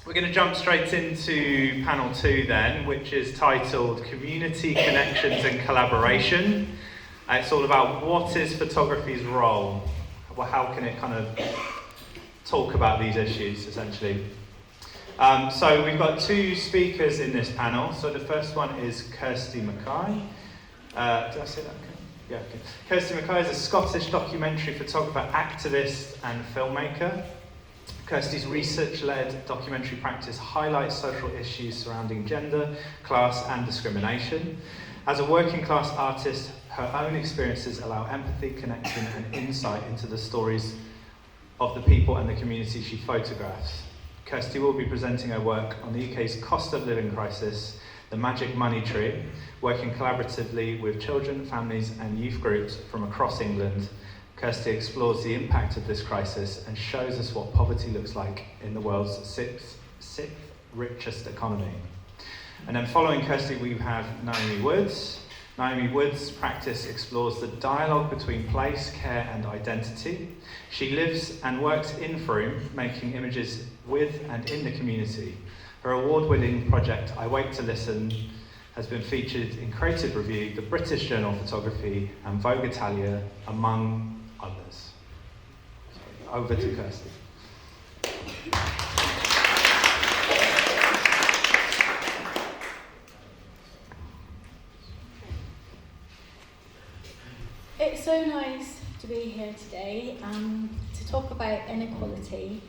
We're going to jump straight into panel 2 then, which is titled Community Connections and Collaboration. It's all about what is photography's role? Well, how can it kind of talk about these issues, essentially? So we've got 2 speakers in this panel. So the first one is Kirsty Mackay. Did I say that? Okay. Yeah, okay. Kirsty Mackay is a Scottish documentary photographer, activist and filmmaker. Kirsty's research-led documentary practice highlights social issues surrounding gender, class and discrimination. As a working-class artist, her own experiences allow empathy, connection and insight into the stories of the people and the community she photographs. Kirsty will be presenting her work on the UK's cost of living crisis, the magic money tree, working collaboratively with children, families and youth groups from across England. Kirsty explores the impact of this crisis and shows us what poverty looks like in the world's sixth richest economy. And then following Kirsty, we have Naomi Wood. Naomi Wood's practice explores the dialogue between place, care and identity. She lives and works in Frome, making images with and in the community. Her award-winning project, I Wait to Listen, has been featured in Creative Review, the British Journal of Photography and Vogue Italia, among others. Over to Kirsty. It's so nice to be here today to talk about inequality,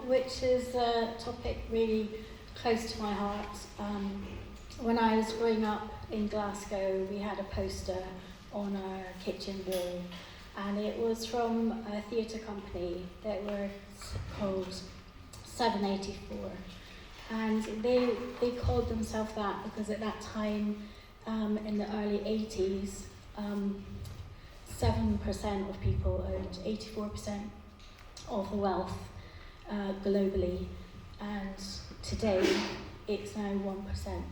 which is a topic really close to my heart. When I was growing up in Glasgow, we had a poster on our kitchen wall, and it was from a theatre company that were called 784, and they called themselves that because at that time, in the early 80s, 7% of people owned 84% of the wealth globally, and today it's now 1%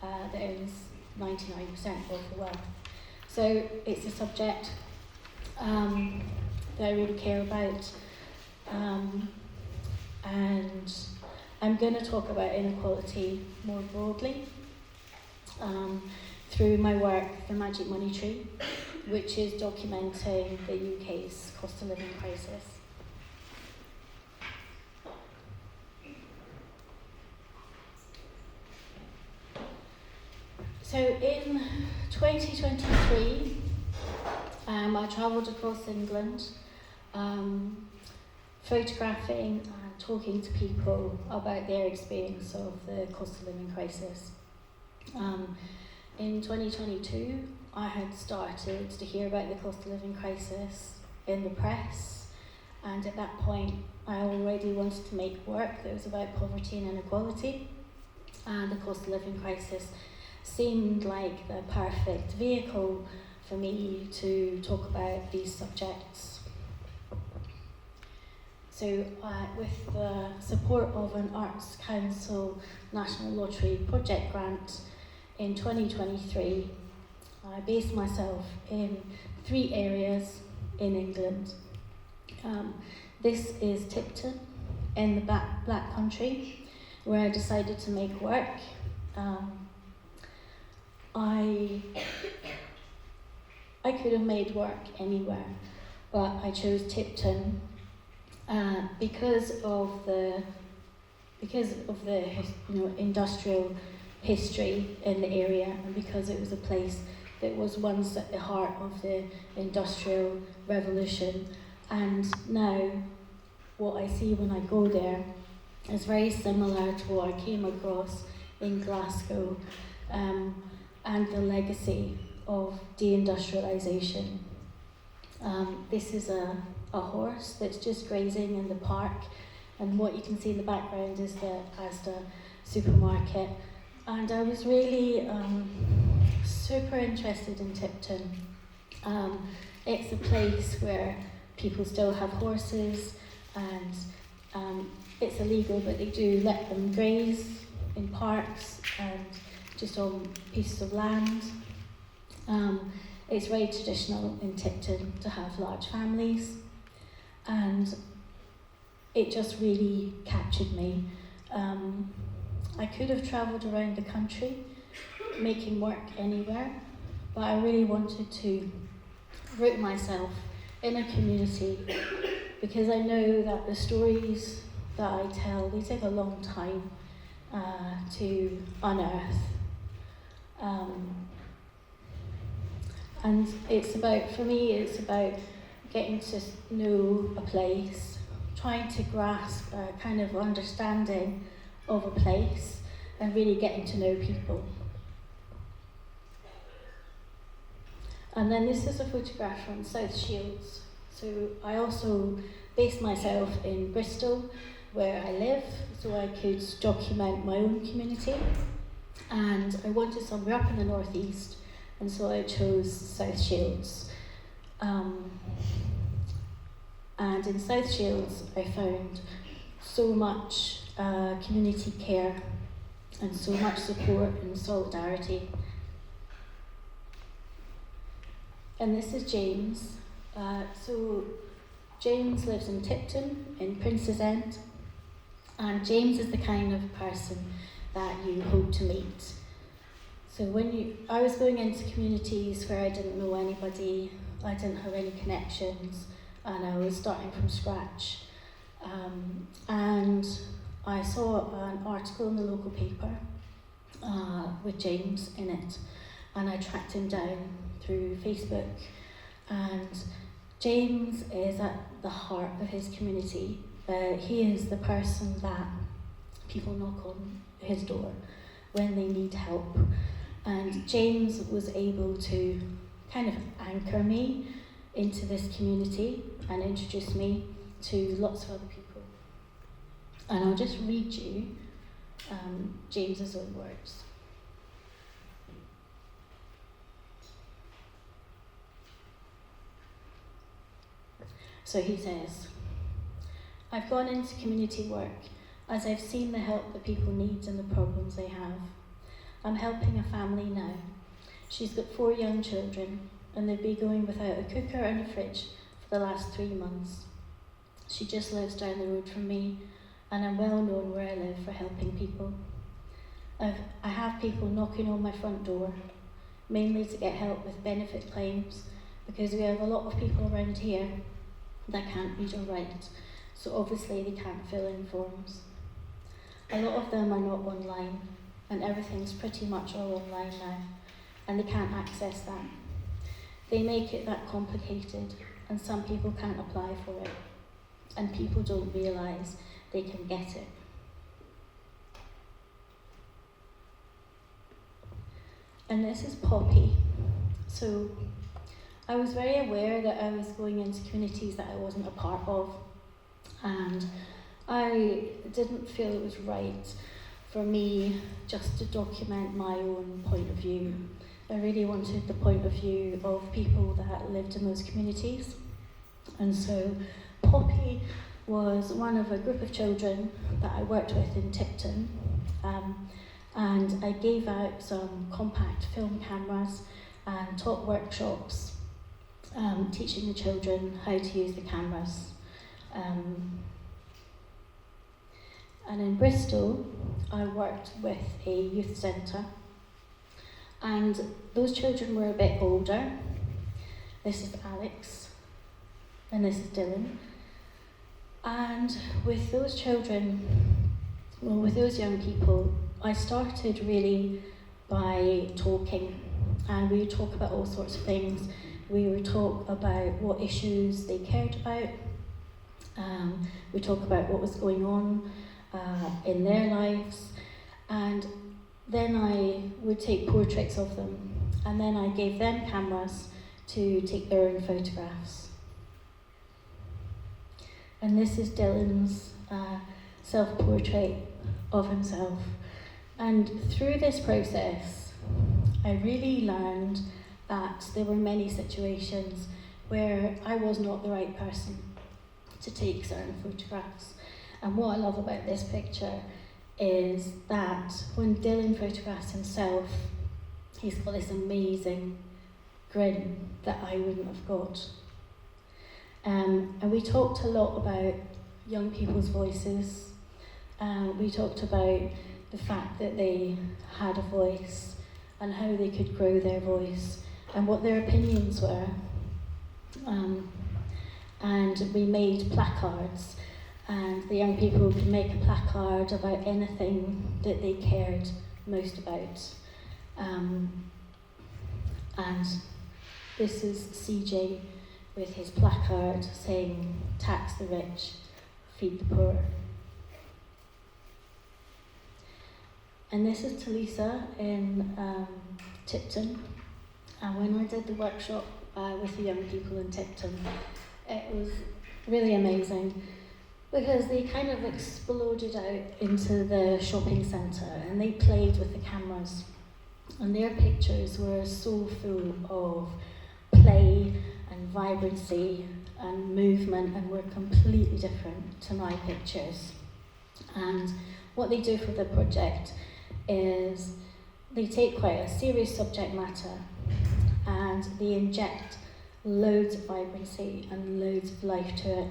that owns 99% of the wealth. So it's a subject that I really care about, and I'm going to talk about inequality more broadly through my work, The Magic Money Tree, which is documenting the UK's cost of living crisis. So in 2023, I travelled across England, photographing and talking to people about their experience of the cost of living crisis. In 2022, I had started to hear about the cost of living crisis in the press, and at that point I already wanted to make work that was about poverty and inequality, and the cost of living crisis seemed like the perfect vehicle for me to talk about these subjects. So with the support of an Arts Council National Lottery project grant in 2023, I based myself in 3 areas in England. This is Tipton in the Black Country, where I decided to make work. I could have made work anywhere, but I chose Tipton because of the industrial history in the area, and because it was a place that was once at the heart of the Industrial Revolution. And now what I see when I go there is very similar to what I came across in Glasgow, and the legacy of deindustrialisation. This is a horse that's just grazing in the park, and what you can see in the background is the Asda supermarket. And I was really super interested in Tipton. It's a place where people still have horses, and it's illegal, but they do let them graze in parks and just on pieces of land. It's very traditional in Tipton to have large families, and it just really captured me. I could have travelled around the country, making work anywhere, but I really wanted to root myself in a community because I know that the stories that I tell, they take a long time to unearth. And it's about, for me, it's about getting to know a place, trying to grasp a kind of understanding of a place and really getting to know people. And then this is a photograph from South Shields. So I also based myself in Bristol, where I live, so I could document my own community. And I wanted somewhere up in the northeast, and so I chose South Shields. And in South Shields, I found so much community care and so much support and solidarity. And this is James. So James lives in Tipton, in Prince's End, and James is the kind of person that you hope to meet. So I was going into communities where I didn't know anybody, I didn't have any connections, and I was starting from scratch. And I saw an article in the local paper with James in it, and I tracked him down through Facebook. And James is at the heart of his community. He is the person that people knock on his door when they need help. And James was able to kind of anchor me into this community and introduce me to lots of other people. And I'll just read you James's own words. So he says, "I've gone into community work as I've seen the help that people need and the problems they have. I'm helping a family now. She's got 4 young children and they've been going without a cooker and a fridge for the last 3 months. She just lives down the road from me and I'm well known where I live for helping people. I have people knocking on my front door, mainly to get help with benefit claims because we have a lot of people around here that can't read or write, so obviously they can't fill in forms. A lot of them are not online, and everything's pretty much all online now, and they can't access that. They make it that complicated, and some people can't apply for it, and people don't realise they can get it." And this is Poppy. So I was very aware that I was going into communities that I wasn't a part of, and I didn't feel it was right for me just to document my own point of view. I really wanted the point of view of people that lived in those communities. And so Poppy was one of a group of children that I worked with in Tipton, and I gave out some compact film cameras and taught workshops teaching the children how to use the cameras. And in Bristol, I worked with a youth centre, and those children were a bit older. This is Alex, and this is Dylan. And with those children, well, with those young people, I started really by talking, and we would talk about all sorts of things. We would talk about what issues they cared about. We talk about what was going on in their lives, and then I would take portraits of them, and then I gave them cameras to take their own photographs. And this is Dylan's self-portrait of himself. And through this process, I really learned that there were many situations where I was not the right person to take certain photographs. And what I love about this picture is that when Dylan photographs himself, he's got this amazing grin that I wouldn't have got. And we talked a lot about young people's voices we talked about the fact that they had a voice and how they could grow their voice and what their opinions were. And we made placards, and the young people could make a placard about anything that they cared most about. And this is CJ with his placard saying, "Tax the rich, feed the poor." And this is Talisa in Tipton. And when I did the workshop with the young people in Tipton, it was really amazing because they kind of exploded out into the shopping centre and they played with the cameras. And their pictures were so full of play and vibrancy and movement and were completely different to my pictures. And what they do for the project is they take quite a serious subject matter and they inject loads of vibrancy and loads of life to it,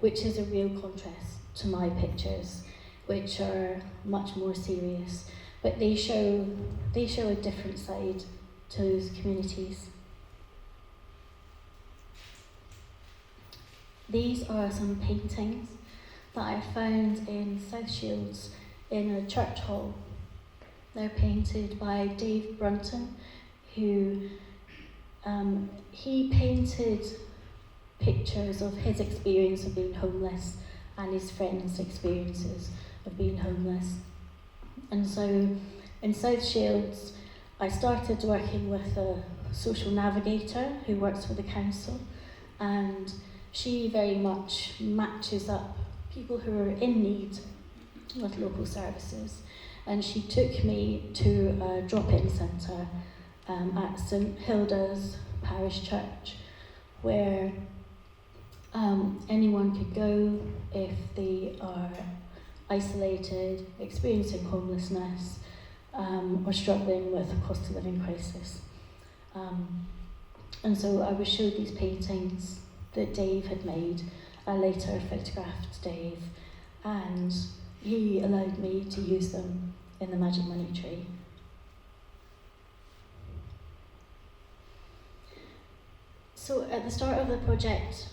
which is a real contrast to my pictures, which are much more serious. But they show a different side to those communities. These are some paintings that I found in South Shields in a church hall. They're painted by Dave Brunton, who he painted pictures of his experience of being homeless and his friends' experiences of being homeless. And so in South Shields, I started working with a social navigator who works for the council, and she very much matches up people who are in need with local services. And she took me to a drop-in centre at St Hilda's Parish Church, where anyone could go if they are isolated, experiencing homelessness, or struggling with a cost of living crisis. And so I was showed these paintings that Dave had made. I later photographed Dave, and he allowed me to use them in the Magic Money Tree. So at the start of the project,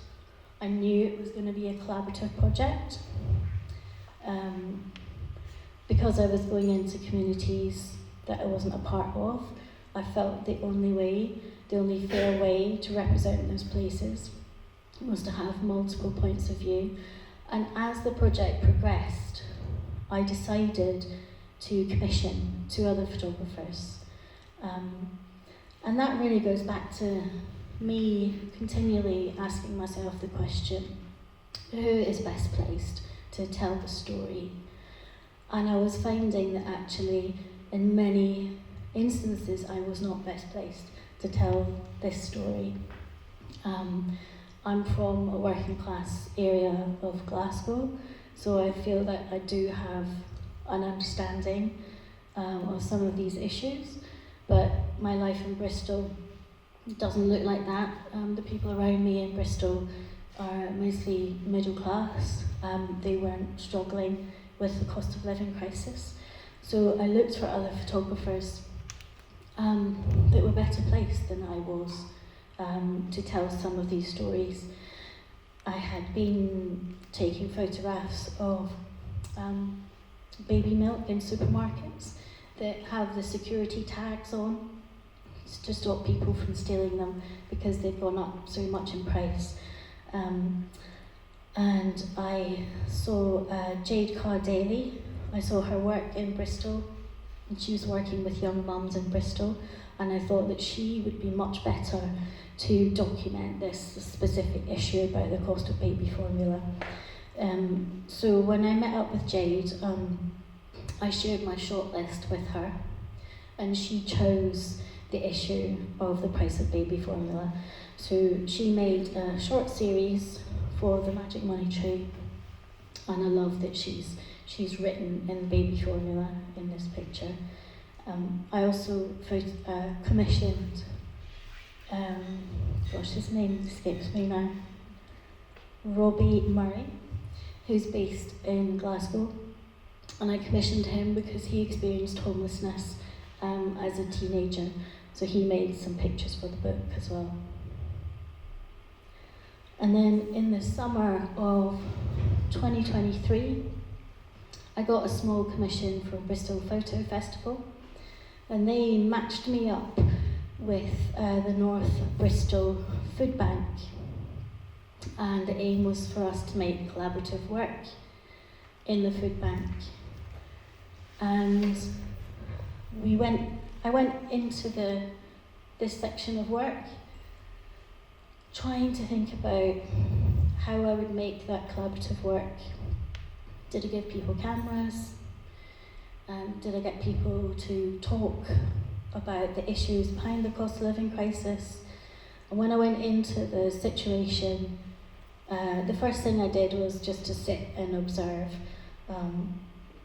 I knew it was going to be a collaborative project. Because I was going into communities that I wasn't a part of, I felt the only fair way to represent those places was to have multiple points of view. And as the project progressed, I decided to commission 2 other photographers. And that really goes back to me continually asking myself the question, who is best placed to tell the story? And I was finding that actually in many instances I was not best placed to tell this story. I'm from a working class area of Glasgow, so I feel that I do have an understanding of some of these issues, but my life in Bristol doesn't look like that. The people around me in Bristol are mostly middle class. They weren't struggling with the cost of living crisis. So I looked for other photographers that were better placed than I was to tell some of these stories. I had been taking photographs of baby milk in supermarkets that have the security tags on to stop people from stealing them because they've gone up so much in price. And I saw Jade Carr-Daly. I saw her work in Bristol, and she was working with young mums in Bristol, and I thought that she would be much better to document this specific issue about the cost of baby formula. So when I met up with Jade, I shared my shortlist with her, and she chose the issue of the price of baby formula. So she made a short series for the Magic Money Tree, and I love that she's written in baby formula in this picture. I also commissioned, his name escapes me now, Robbie Murray, who's based in Glasgow, and I commissioned him because he experienced homelessness as a teenager, so he made some pictures for the book as well. And then in the summer of 2023, I got a small commission from Bristol Photo Festival, and they matched me up with the North Bristol Food Bank, and the aim was for us to make collaborative work in the food bank. And I went into this section of work trying to think about how I would make that collaborative work. Did I give people cameras? Did I get people to talk about the issues behind the cost of living crisis? And when I went into the situation, the first thing I did was just to sit and observe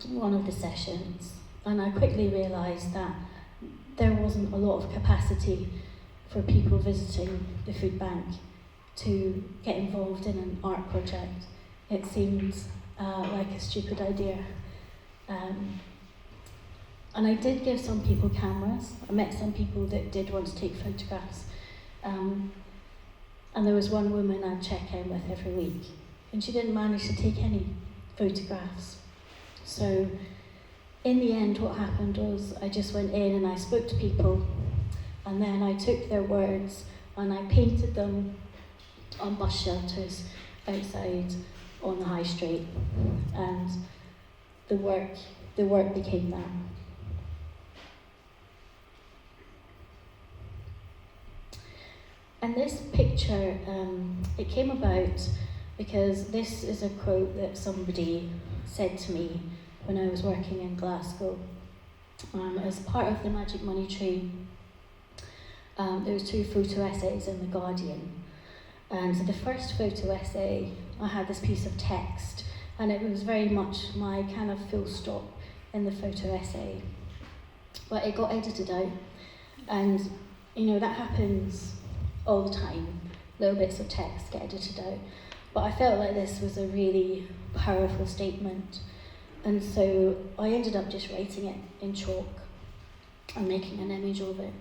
one of the sessions. And I quickly realised that there wasn't a lot of capacity for people visiting the food bank to get involved in an art project. It seemed like a stupid idea. And I did give some people cameras. I met some people that did want to take photographs. And there was one woman I'd check in with every week, and she didn't manage to take any photographs. So in the end, what happened was I just went in and I spoke to people, and then I took their words and I painted them on bus shelters outside on the high street, and the work became that. And this picture, it came about because this is a quote that somebody said to me when I was working in Glasgow. As part of the Magic Money Tree, there was 2 photo essays in The Guardian. And so the first photo essay, I had this piece of text, and it was very much my kind of full stop in the photo essay. But it got edited out, and that happens all the time. Little bits of text get edited out. But I felt like this was a really powerful statement, and so I ended up just writing it in chalk and making an image of it.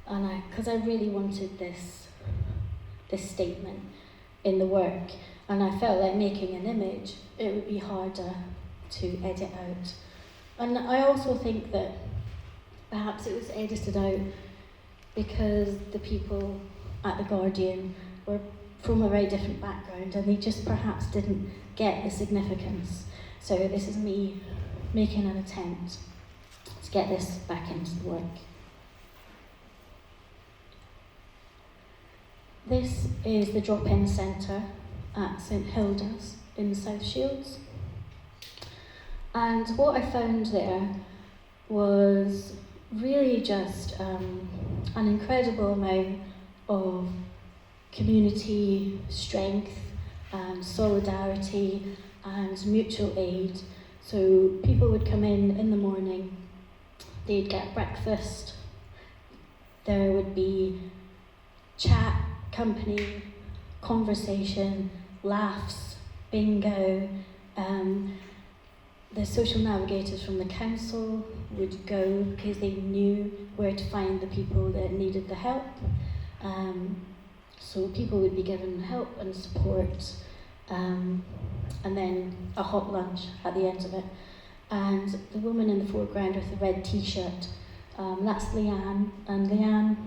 And because I really wanted this statement in the work, and I felt like making an image, it would be harder to edit out. And I also think that perhaps it was edited out because the people at The Guardian were from a very different background, and they just perhaps didn't get the significance. So this is me making an attempt to get this back into the work. This is the drop-in centre at St Hilda's in South Shields. And what I found there was really just an incredible amount of community strength and solidarity and mutual aid. So people would come in the morning, they'd get breakfast, there would be chat, company, conversation, laughs, bingo. The social navigators from the council would go because they knew where to find the people that needed the help. So people would be given help and support, and then a hot lunch at the end of it. And the woman in the foreground with the red t-shirt, that's Leanne, and Leanne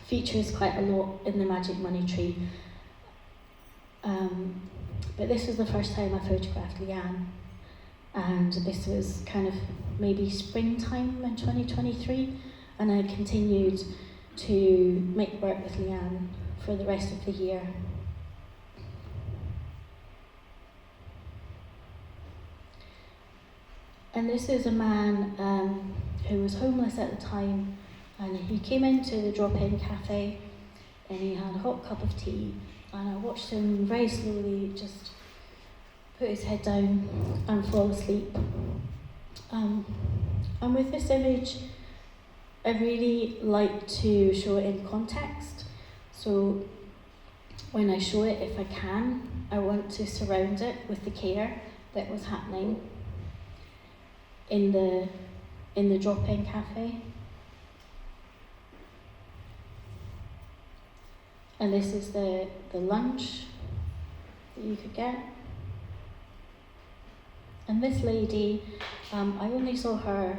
features quite a lot in the Magic Money Tree. But this was the first time I photographed Leanne, and this was kind of maybe springtime in 2023, and I continued to make work with Leanne for the rest of the year. And this is a man who was homeless at the time, and he came into the drop-in cafe and he had a hot cup of tea, and I watched him very slowly just put his head down and fall asleep. And with this image, I really like to show it in context. So when I show it, if I can, I want to surround it with the care that was happening in the drop-in cafe. And this is the lunch that you could get. And this lady, I only saw her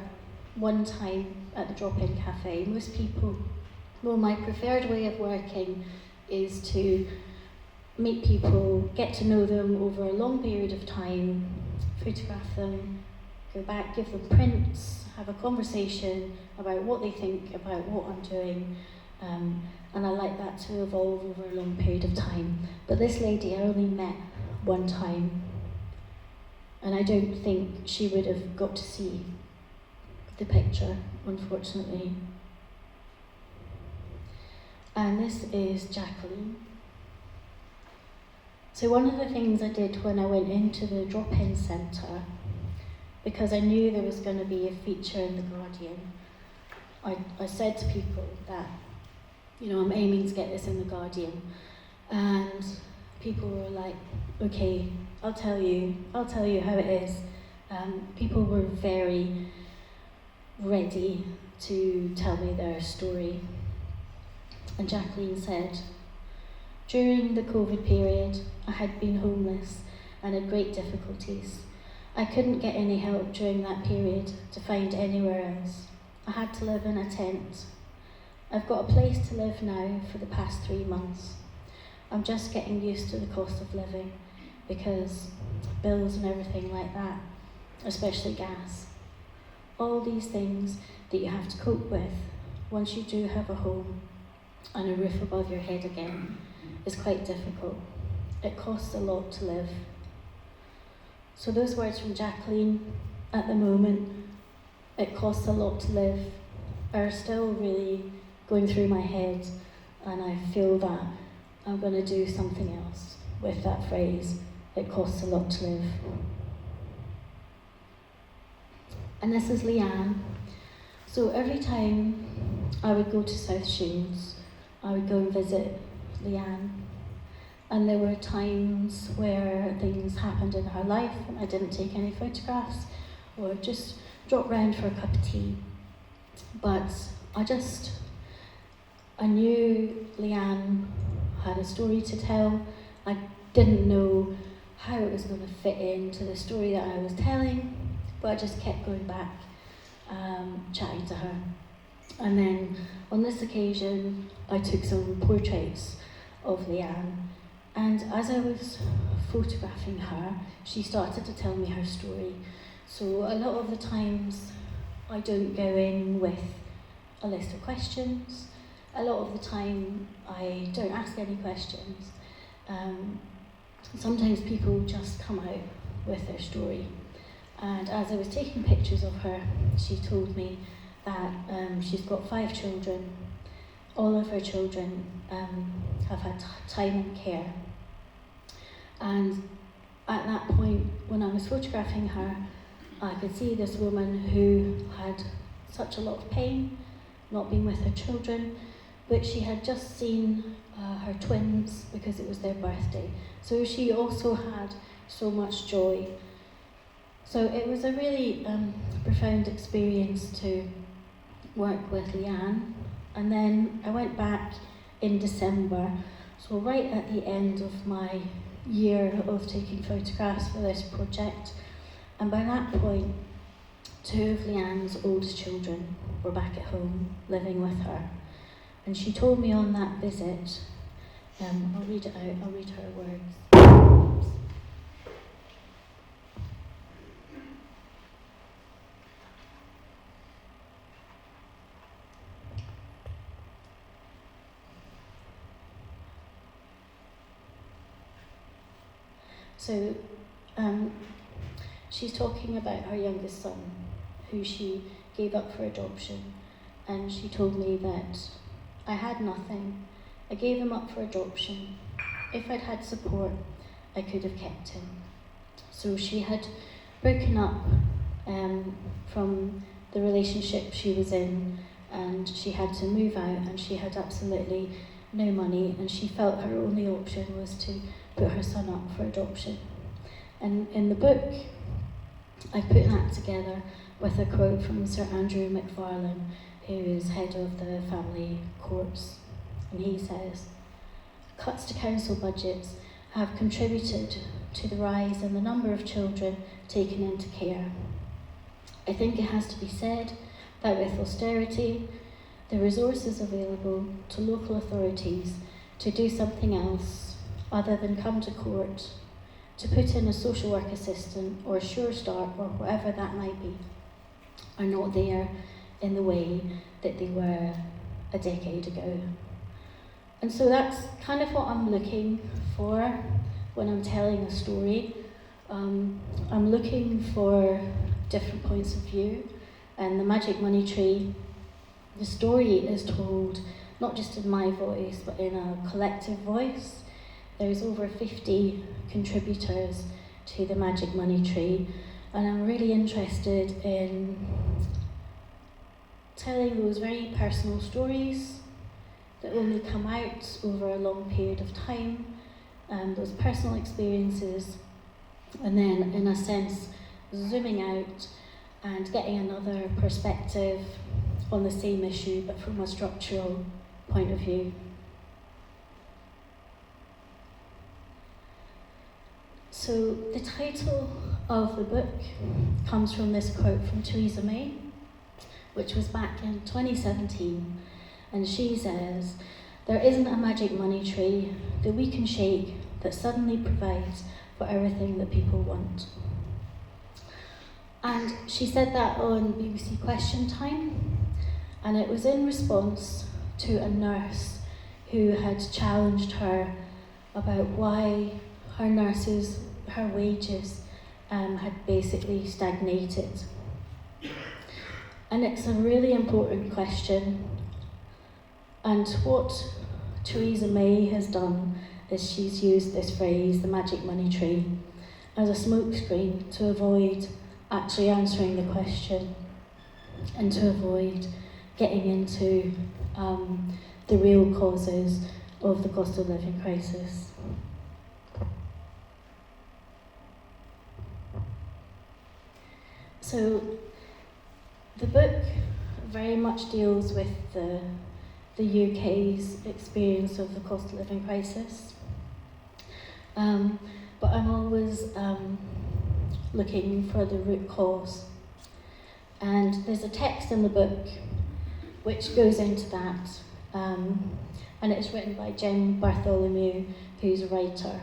one time at the drop-in cafe. Most people, well, my preferred way of working is to meet people, get to know them over a long period of time, photograph them, go back, give them prints, have a conversation about what they think about what I'm doing, and I like that to evolve over a long period of time. But this lady I only met one time, and I don't think she would have got to see the picture, unfortunately. And this is Jacqueline. So one of the things I did when I went into the drop-in centre, because I knew there was going to be a feature in The Guardian, I said to people that, I'm aiming to get this in The Guardian. And people were like, okay, I'll tell you how it is. People were very ready to tell me their story. And Jacqueline said, during the COVID period, I had been homeless and had great difficulties. I couldn't get any help during that period to find anywhere else. I had to live in a tent. I've got a place to live now for the past 3 months. I'm just getting used to the cost of living because bills and everything like that, especially gas. All these things that you have to cope with once you do have a home and a roof above your head again is quite difficult. It costs a lot to live. So those words from Jacqueline, at the moment, it costs a lot to live, are still really going through my head, and I feel that I'm going to do something else with that phrase, it costs a lot to live. And this is Leanne. So every time I would go to South Shoes, I would go and visit Leanne. And there were times where things happened in her life and I didn't take any photographs or just dropped round for a cup of tea. But I knew Leanne had a story to tell. I didn't know how it was going to fit into the story that I was telling, but I just kept going back, chatting to her. And then on this occasion, I took some portraits of Leanne. And as I was photographing her, she started to tell me her story. So a lot of the times, I don't go in with a list of questions. A lot of the time, I don't ask any questions. Sometimes people just come out with their story. And as I was taking pictures of her, she told me that she's got 5 children. All of her children have had time and care. And at that point, when I was photographing her, I could see this woman who had such a lot of pain, not being with her children, but she had just seen her twins because it was their birthday. So she also had so much joy. So it was a really profound experience to work with Leanne. And then I went back in December, so right at the end of my year of taking photographs for this project. And by that point, 2 of Leanne's oldest children were back at home, living with her. And she told me on that visit, I'll read it out, I'll read her words. So she's talking about her youngest son, who she gave up for adoption, and she told me that I had nothing. I gave him up for adoption. If I'd had support, I could have kept him. So she had broken up from the relationship she was in, and she had to move out, and she had absolutely no money, and she felt her only option was to put her son up for adoption. And in the book, I put that together with a quote from Sir Andrew MacFarlane, who is head of the family courts. And he says, "Cuts to council budgets have contributed to the rise in the number of children taken into care. I think it has to be said that with austerity, the resources available to local authorities to do something else other than come to court, to put in a social work assistant or a Sure Start or whatever that might be, are not there in the way that they were a decade ago." And so that's kind of what I'm looking for when I'm telling a story. I'm looking for different points of view, and the Magic Money Tree, the story is told not just in my voice but in a collective voice. There's over 50 contributors to the Magic Money Tree, and I'm really interested in telling those very personal stories that only come out over a long period of time, those personal experiences, and then in a sense zooming out and getting another perspective on the same issue but from a structural point of view. So the title of the book comes from this quote from Theresa May, which was back in 2017, and she says, "There isn't a magic money tree that we can shake that suddenly provides for everything that people want." And she said that on BBC Question Time, and it was in response to a nurse who had challenged her about why her wages had basically stagnated. And it's a really important question. And what Theresa May has done is she's used this phrase, the magic money tree, as a smokescreen to avoid actually answering the question and to avoid getting into the real causes of the cost of living crisis. So the book very much deals with the UK's experience of the cost of living crisis. But I'm always looking for the root cause. And there's a text in the book which goes into that. And it's written by Jem Bartholomew, who's a writer.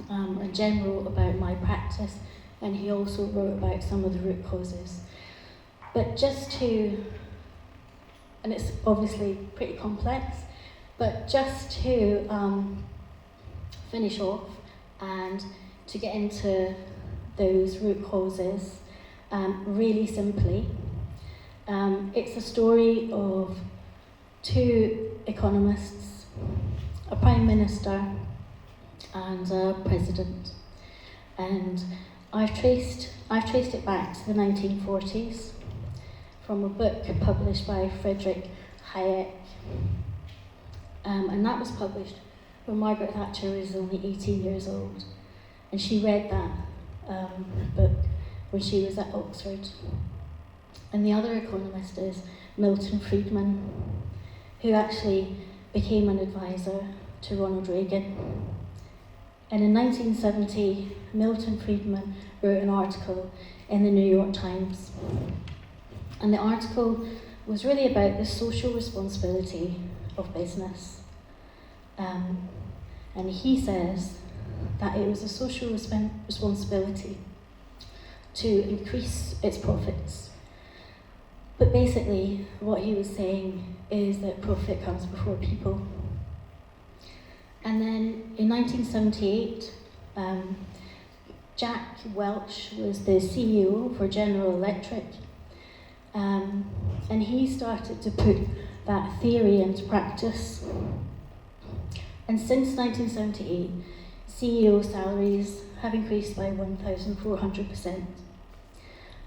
And Jem wrote about my practice, and he also wrote about some of the root causes. But just to, and it's obviously pretty complex, but just to finish off and to get into those root causes really simply, it's a story of two economists, a prime minister and a president, and I've traced it back to the 1940s from a book published by Friedrich Hayek, and that was published when Margaret Thatcher was only 18 years old, and she read that book when she was at Oxford. And the other economist is Milton Friedman, who actually became an advisor to Ronald Reagan. And in 1970, Milton Friedman wrote an article in the New York Times. And the article was really about the social responsibility of business. And he says that it was a social responsibility to increase its profits. But basically, what he was saying is that profit comes before people. And then in 1978, Jack Welch was the CEO for General Electric, and he started to put that theory into practice. And since 1978, CEO salaries have increased by 1,400%.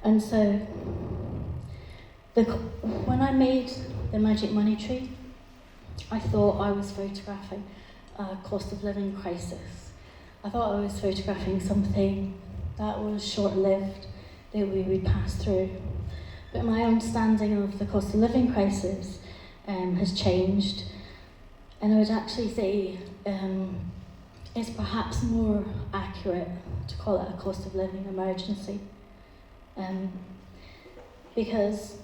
And so, when I made the Magic Money Tree, I thought I was photographing a cost of living crisis. I thought I was photographing something that was short-lived, that we would pass through. But my understanding of the cost of living crisis has changed, and I would actually say it's perhaps more accurate to call it a cost of living emergency. Because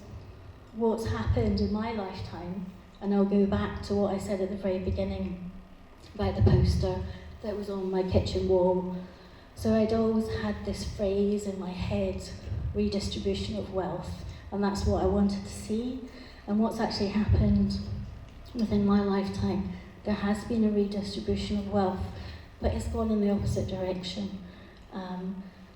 what's happened in my lifetime, and I'll go back to what I said at the very beginning about the poster that was on my kitchen wall. So I'd always had this phrase in my head, redistribution of wealth, and that's what I wanted to see. And what's actually happened within my lifetime, there has been a redistribution of wealth, but it's gone in the opposite direction.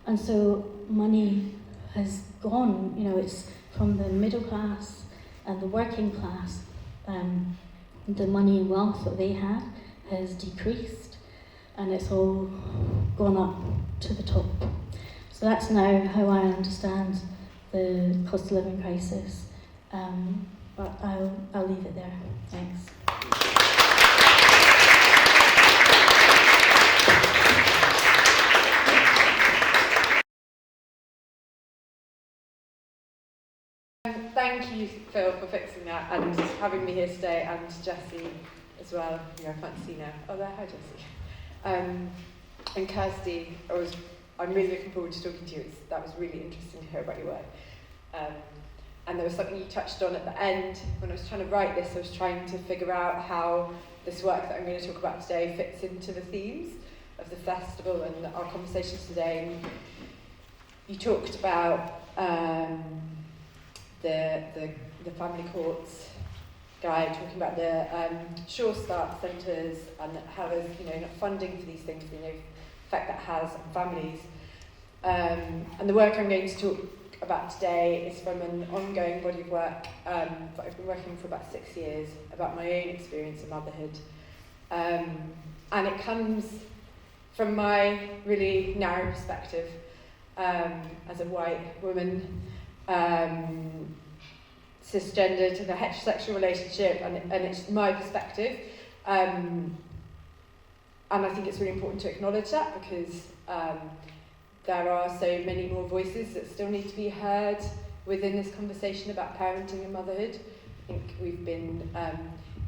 And so money has gone, it's from the middle class and the working class. The money and wealth that they had has decreased, and it's all gone up to the top. So that's now how I understand the cost of living crisis. But I'll leave it there. Thanks. Thank you, Phil, for fixing that and having me here today, and Jessie as well, who I can't see now. Oh, there, hi Jessie. And Kirsty, I'm really looking forward to talking to you. That was really interesting to hear about your work. And there was something you touched on at the end. When I was trying to write this, I was trying to figure out how this work that I'm going to talk about today fits into the themes of the festival and our conversations today. And you talked about the family courts guide, talking about the Sure Start centres and how there's not funding for these things, the effect that has on families. And the work I'm going to talk about today is from an ongoing body of work that I've been working for about 6 years about my own experience of motherhood. And it comes from my really narrow perspective as a white woman, cisgendered in a heterosexual relationship, and it's my perspective. And I think it's really important to acknowledge that, because there are so many more voices that still need to be heard within this conversation about parenting and motherhood. I think we've been,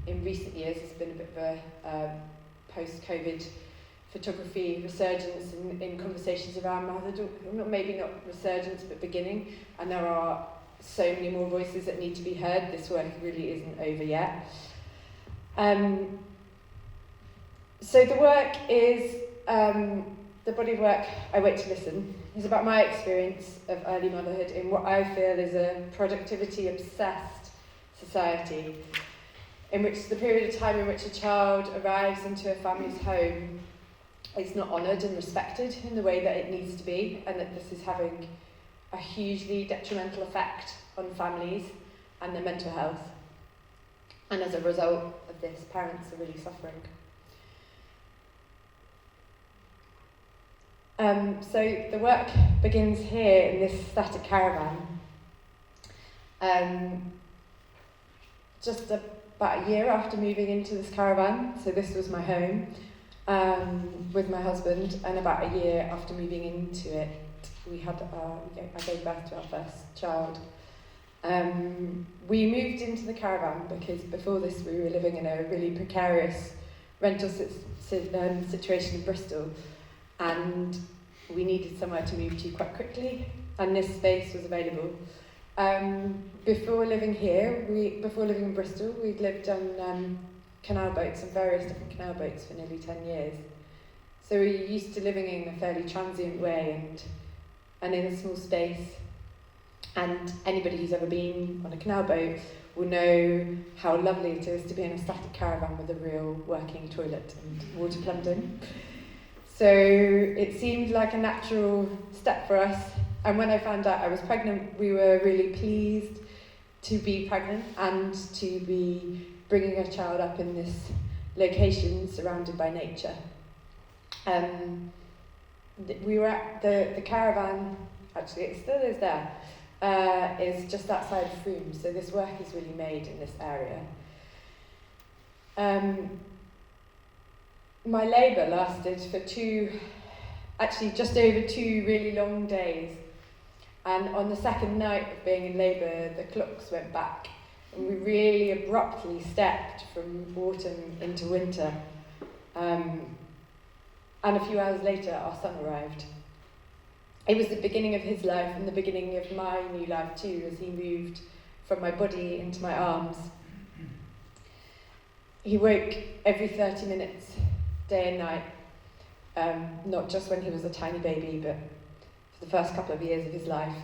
in recent years, there's been a bit of a post-COVID photography resurgence in conversations around motherhood, maybe not resurgence, but beginning, and there are so many more voices that need to be heard. This work really isn't over yet. So the work is, the body of work, I Wait to Listen, is about my experience of early motherhood in what I feel is a productivity-obsessed society, in which the period of time in which a child arrives into a family's home is not honoured and respected in the way that it needs to be, and that this is having a hugely detrimental effect on families and their mental health. And as a result of this, parents are really suffering. So the work begins here in this static caravan. Just about a year after moving into this caravan, so this was my home, with my husband, and about a year after moving into it, I gave birth to our first child. We moved into the caravan because before this we were living in a really precarious rental situation in Bristol, and we needed somewhere to move to quite quickly, and this space was available. Before living in Bristol, we'd lived on canal boats, on various different canal boats for nearly 10 years. So we were used to living in a fairly transient way and in a small space. And anybody who's ever been on a canal boat will know how lovely it is to be in a static caravan with a real working toilet and water plumbed in. So it seemed like a natural step for us. And when I found out I was pregnant, we were really pleased to be pregnant and to be bringing a child up in this location surrounded by nature. We were at the caravan, actually it still is there, is just outside Frome, so this work is really made in this area. My labour lasted for just over 2 really long days. And on the second night of being in labour, the clocks went back, and we really abruptly stepped from autumn into winter. And a few hours later, our son arrived. It was the beginning of his life and the beginning of my new life too, as he moved from my body into my arms. He woke every 30 minutes, day and night, not just when he was a tiny baby, but for the first couple of years of his life.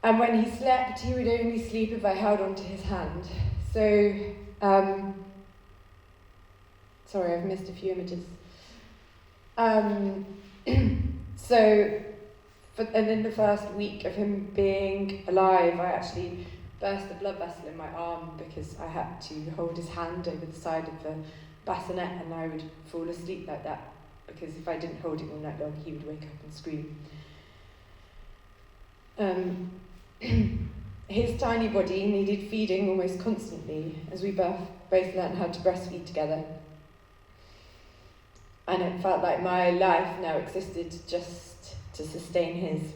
And when he slept, he would only sleep if I held onto his hand. So, sorry, I've missed a few images. And in the first week of him being alive, I actually burst a blood vessel in my arm because I had to hold his hand over the side of the bassinet, and I would fall asleep like that, because if I didn't hold it all night long, he would wake up and scream. His tiny body needed feeding almost constantly, as we both learned how to breastfeed together. And it felt like my life now existed just to sustain his.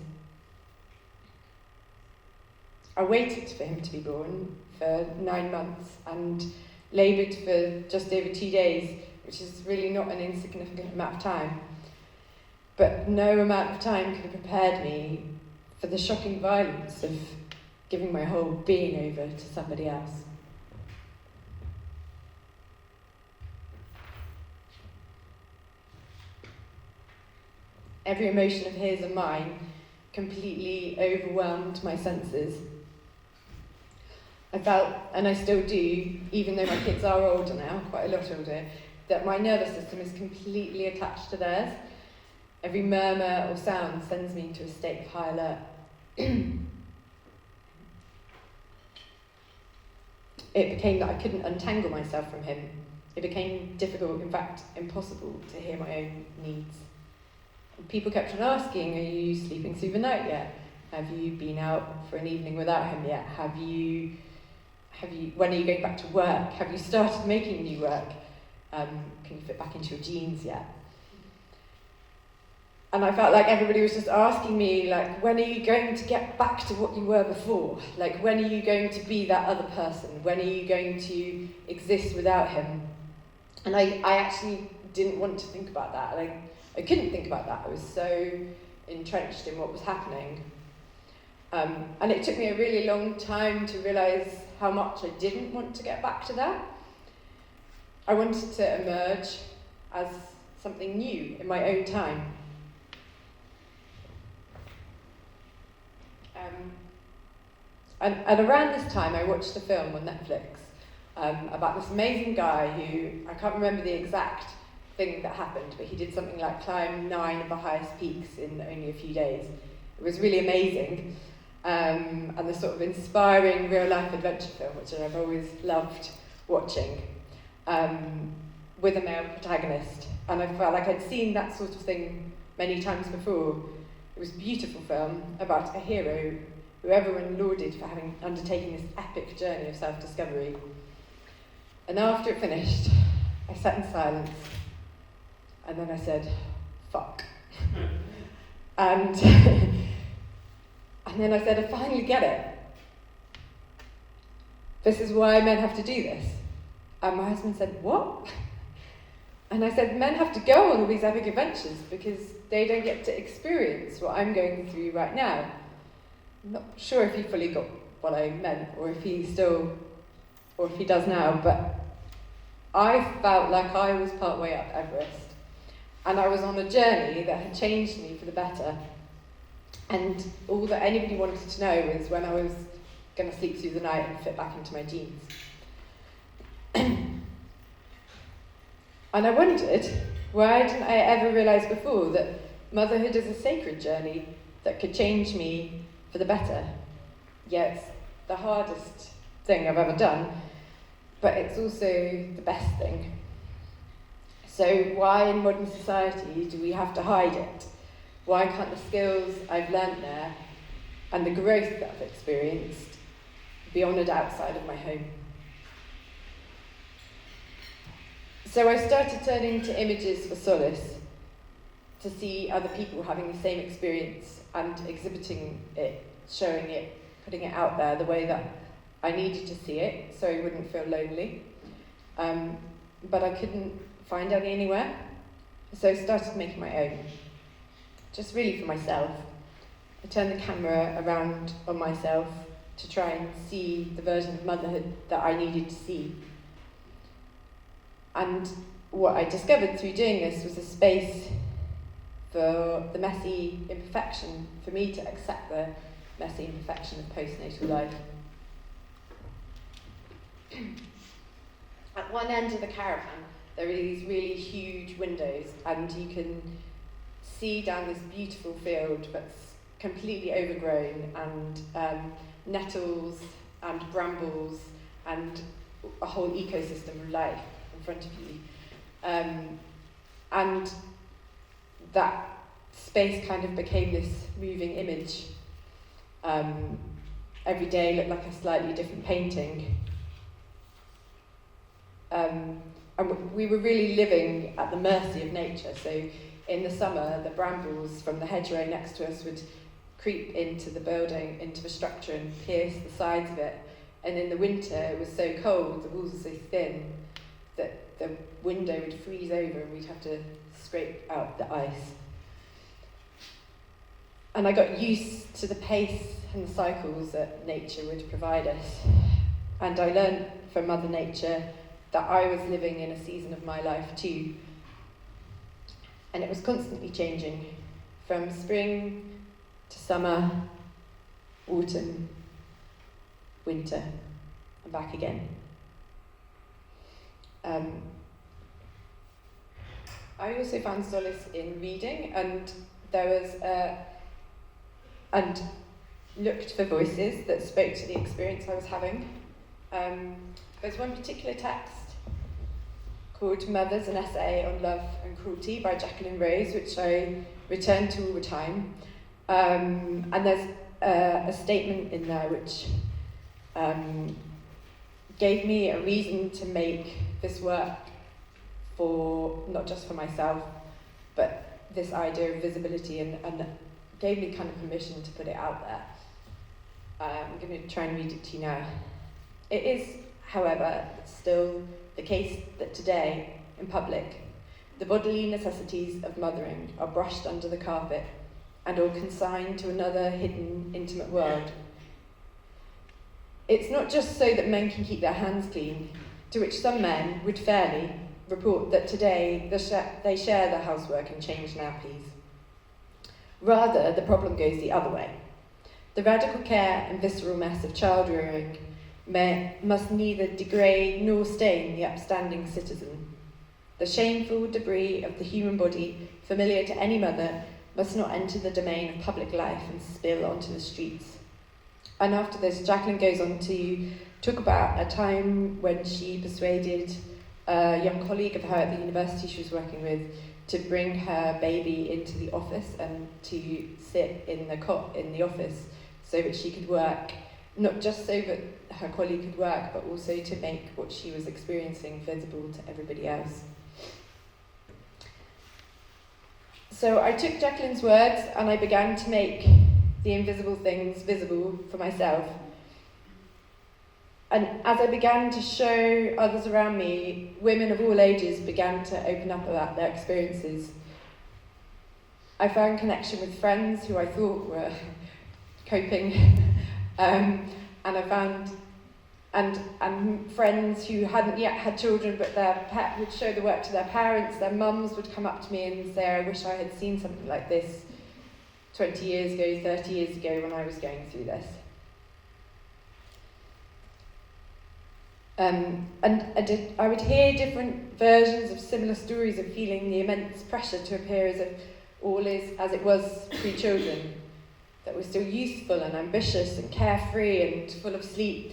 I waited for him to be born for 9 months and laboured for just over 2 days, which is really not an insignificant amount of time. But no amount of time could have prepared me for the shocking violence of giving my whole being over to somebody else. Every emotion of his and mine completely overwhelmed my senses. I felt, and I still do, even though my kids are older now, quite a lot older, that my nervous system is completely attached to theirs. Every murmur or sound sends me into a state of high alert. It became that I couldn't untangle myself from him. It became difficult, in fact, impossible to hear my own needs. And people kept on asking, are you sleeping through the night yet? Have you been out for an evening without him yet? When are you going back to work? Have you started making new work? Can you fit back into your jeans yet? And I felt like everybody was just asking me, like, when are you going to get back to what you were before? Like, when are you going to be that other person? When are you going to exist without him? And I actually didn't want to think about that. Like, I couldn't think about that. I was so entrenched in what was happening. And it took me a really long time to realise how much I didn't want to get back to that. I wanted to emerge as something new in my own time. And around this time, I watched a film on Netflix about this amazing guy who, I can't remember the exact thing that happened, but he did something like climb 9 of the highest peaks in only a few days. It was really amazing, and the sort of inspiring real-life adventure film, which I've always loved watching, with a male protagonist. And I felt like I'd seen that sort of thing many times before. It was a beautiful film about a hero who everyone lauded for having undertaken this epic journey of self-discovery. And after it finished, I sat in silence, and then I said, fuck. And then I said, I finally get it. This is why men have to do this. And my husband said, what? And I said, men have to go on all these epic adventures because they don't get to experience what I'm going through right now. I'm not sure if he fully got what I meant, or if he does now, but I felt like I was part way up Everest. And I was on a journey that had changed me for the better. And all that anybody wanted to know was when I was going to sleep through the night and fit back into my jeans. And I wondered, why didn't I ever realise before that motherhood is a sacred journey that could change me for the better? Yeah, it's the hardest thing I've ever done, but it's also the best thing. So why in modern society do we have to hide it? Why can't the skills I've learnt there and the growth that I've experienced be honoured outside of my home? So I started turning to images for solace, to see other people having the same experience and exhibiting it, showing it, putting it out there the way that I needed to see it so I wouldn't feel lonely. But I couldn't find any anywhere, so I started making my own, just really for myself. I turned the camera around on myself to try and see the version of motherhood that I needed to see. And what I discovered through doing this was a space for the messy imperfection, for me to accept the messy imperfection of postnatal life. At one end of the caravan, there are these really huge windows, and you can see down this beautiful field that's completely overgrown, and nettles and brambles and a whole ecosystem of life in front of you. And that space kind of became this moving image. Every day looked like a slightly different painting. And we were really living at the mercy of nature. So in the summer, the brambles from the hedgerow next to us would creep into the building, into the structure, and pierce the sides of it. And in the winter, it was so cold, the walls were so thin, that the window would freeze over and we'd have to scrape out the ice. And I got used to the pace and the cycles that nature would provide us. And I learned from Mother Nature that I was living in a season of my life too. And it was constantly changing, from spring to summer, autumn, winter, and back again. I also found solace in reading, and and looked for voices that spoke to the experience I was having. There's one particular text called Mothers, an Essay on Love and Cruelty by Jacqueline Rose, which I return to all the time. And there's a statement in there which gave me a reason to make this work for, not just for myself, but this idea of visibility, and gave me kind of permission to put it out there. I'm going to try and read it to you now. It is, however, still the case that today, in public, the bodily necessities of mothering are brushed under the carpet and are consigned to another hidden, intimate world. It's not just so that men can keep their hands clean, to which some men would fairly report that today they share the housework and change nappies. Rather, the problem goes the other way. The radical care and visceral mess of child rearing must neither degrade nor stain the upstanding citizen. The shameful debris of the human body, familiar to any mother, must not enter the domain of public life and spill onto the streets. And after this, Jacqueline goes on to talk about a time when she persuaded a young colleague of her at the university she was working with to bring her baby into the office and to sit in the cot in the office so that she could work, not just so that her colleague could work, but also to make what she was experiencing visible to everybody else. So I took Jacqueline's words and I began to make the invisible things visible for myself. And as I began to show others around me, women of all ages began to open up about their experiences. I found connection with friends who I thought were coping, and I found and friends who hadn't yet had children, but their pet would show the work to their parents. Their mums would come up to me and say, "I wish I had seen something like this 20 years ago, 30 years ago when I was going through this." And I would hear different versions of similar stories of feeling the immense pressure to appear as if all is as it was pre-children, that we're still youthful and ambitious and carefree and full of sleep,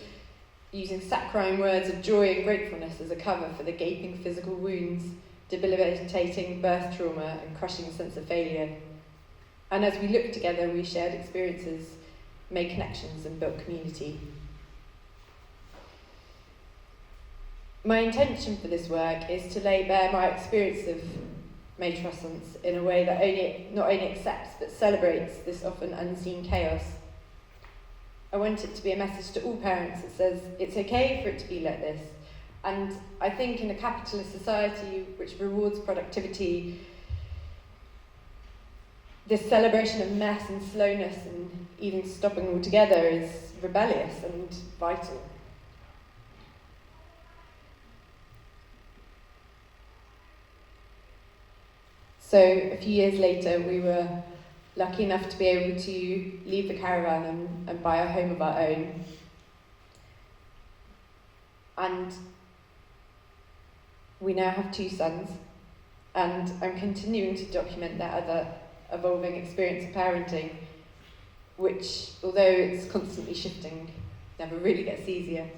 using saccharine words of joy and gratefulness as a cover for the gaping physical wounds, debilitating birth trauma and crushing sense of failure. And as we looked together, we shared experiences, made connections and built community. My intention for this work is to lay bare my experience of matrescence in a way that not only accepts but celebrates this often unseen chaos. I want it to be a message to all parents that says it's okay for it to be like this. And I think in a capitalist society which rewards productivity, this celebration of mess and slowness and even stopping altogether is rebellious and vital. So a few years later, we were lucky enough to be able to leave the caravan and buy a home of our own. And we now have 2 sons, and I'm continuing to document that other evolving experience of parenting, which, although it's constantly shifting, never really gets easier.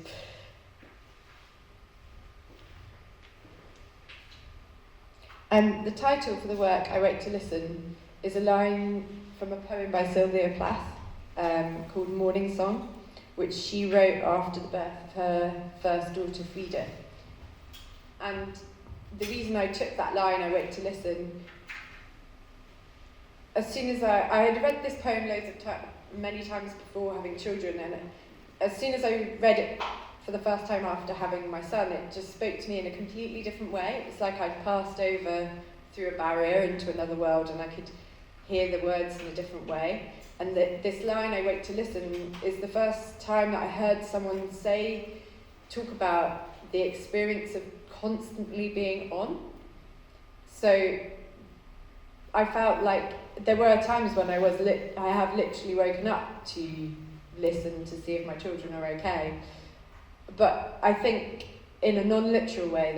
The title for the work, I Wait to Listen, is a line from a poem by Sylvia Plath called Morning Song, which she wrote after the birth of her first daughter, Frida. And the reason I took that line, I Wait to Listen, as soon as I had read this poem many times before having children, and as soon as I read it for the first time after having my son, it just spoke to me in a completely different way. It was like I'd passed over through a barrier into another world, and I could hear the words in a different way. And this line, I Wait to Listen, is the first time that I heard someone talk about the experience of constantly being on. So I felt like there were times when I have literally woken up to listen to see if my children are okay. But I think in a non-literal way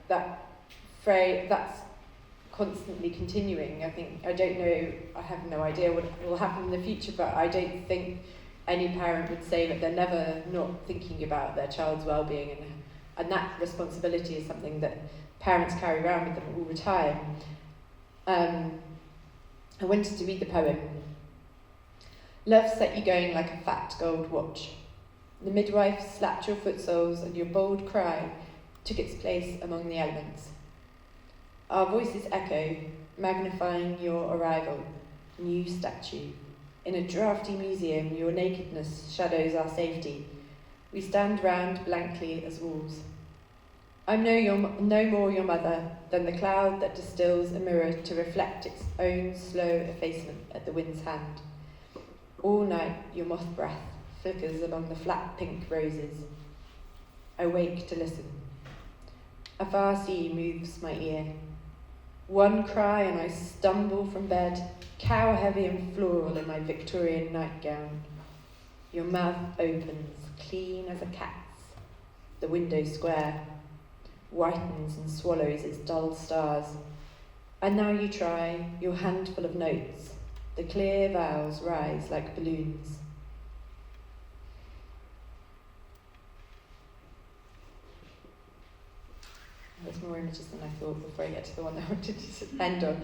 that phrase, that's constantly continuing. I don't know, I have no idea what will happen in the future, but I don't think any parent would say that they're never not thinking about their child's well-being, and that responsibility is something that parents carry around with them all the time. I wanted to read the poem. Love set you going like a fat gold watch. The midwife slapped your foot soles and your bold cry took its place among the elements. Our voices echo, magnifying your arrival, new statue. In a draughty museum, your nakedness shadows our safety. We stand round blankly as walls. I'm no more your mother than the cloud that distills a mirror to reflect its own slow effacement at the wind's hand. All night, your moth breath flickers along the flat pink roses. I wake to listen. A far sea moves my ear. One cry and I stumble from bed, cow-heavy and floral in my Victorian nightgown. Your mouth opens, clean as a cat's. The window square whitens and swallows its dull stars. And now you try your handful of notes. The clear vowels rise like balloons. There's more images than I thought before I get to the one I wanted to end on.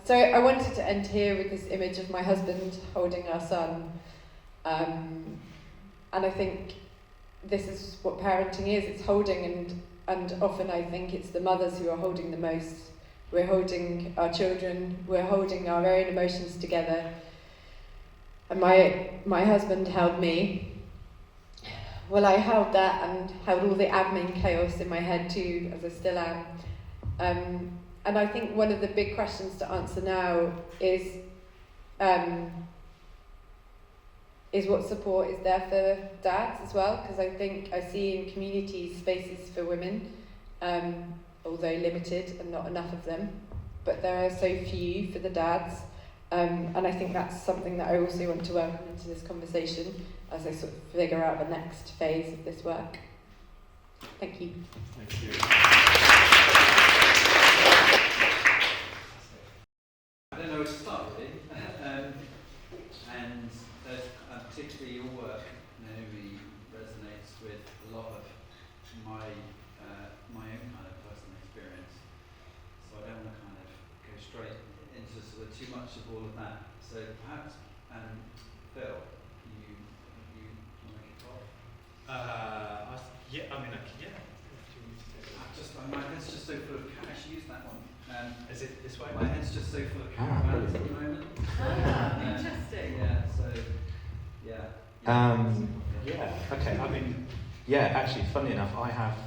So I wanted to end here with this image of my husband holding our son. And I think this is what parenting is. It's holding, and often I think it's the mothers who are holding the most. We're holding our children, we're holding our own emotions together. And my husband held me. Well, I held that and held all the admin chaos in my head too, as I still am. And I think one of the big questions to answer now is what support is there for dads as well? Because I think I see in communities spaces for women, although limited and not enough of them, but there are so few for the dads. And I think that's something that I also want to welcome into this conversation as I sort of figure out the next phase of this work. Thank you. Thank you. I don't know where to start really. And particularly your work, Naomi, resonates with a lot of my own kind of personal experience. So I don't want to kind of go straight into sort of too much of all of that. So perhaps, Phil, you want to kick off? Yeah, I mean, yeah. My head's just so full of cash. Use that one. Is it this way? My head's just so full of caravans at the moment. Interesting. Yeah. So. Yeah. Okay. I mean, actually, funny enough, I have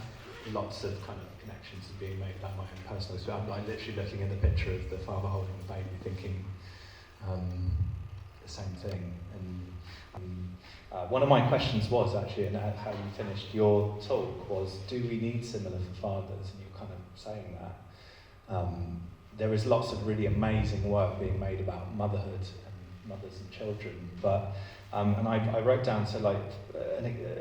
lots of kind of connections being made about my own personal experience. I'm like literally looking at the picture of the father holding the baby, thinking the same thing. And one of my questions was actually, and how you finished your talk, was, do we need similar for fathers? And you're kind of saying that. There is lots of really amazing work being made about motherhood and mothers and children, but and I wrote down, so like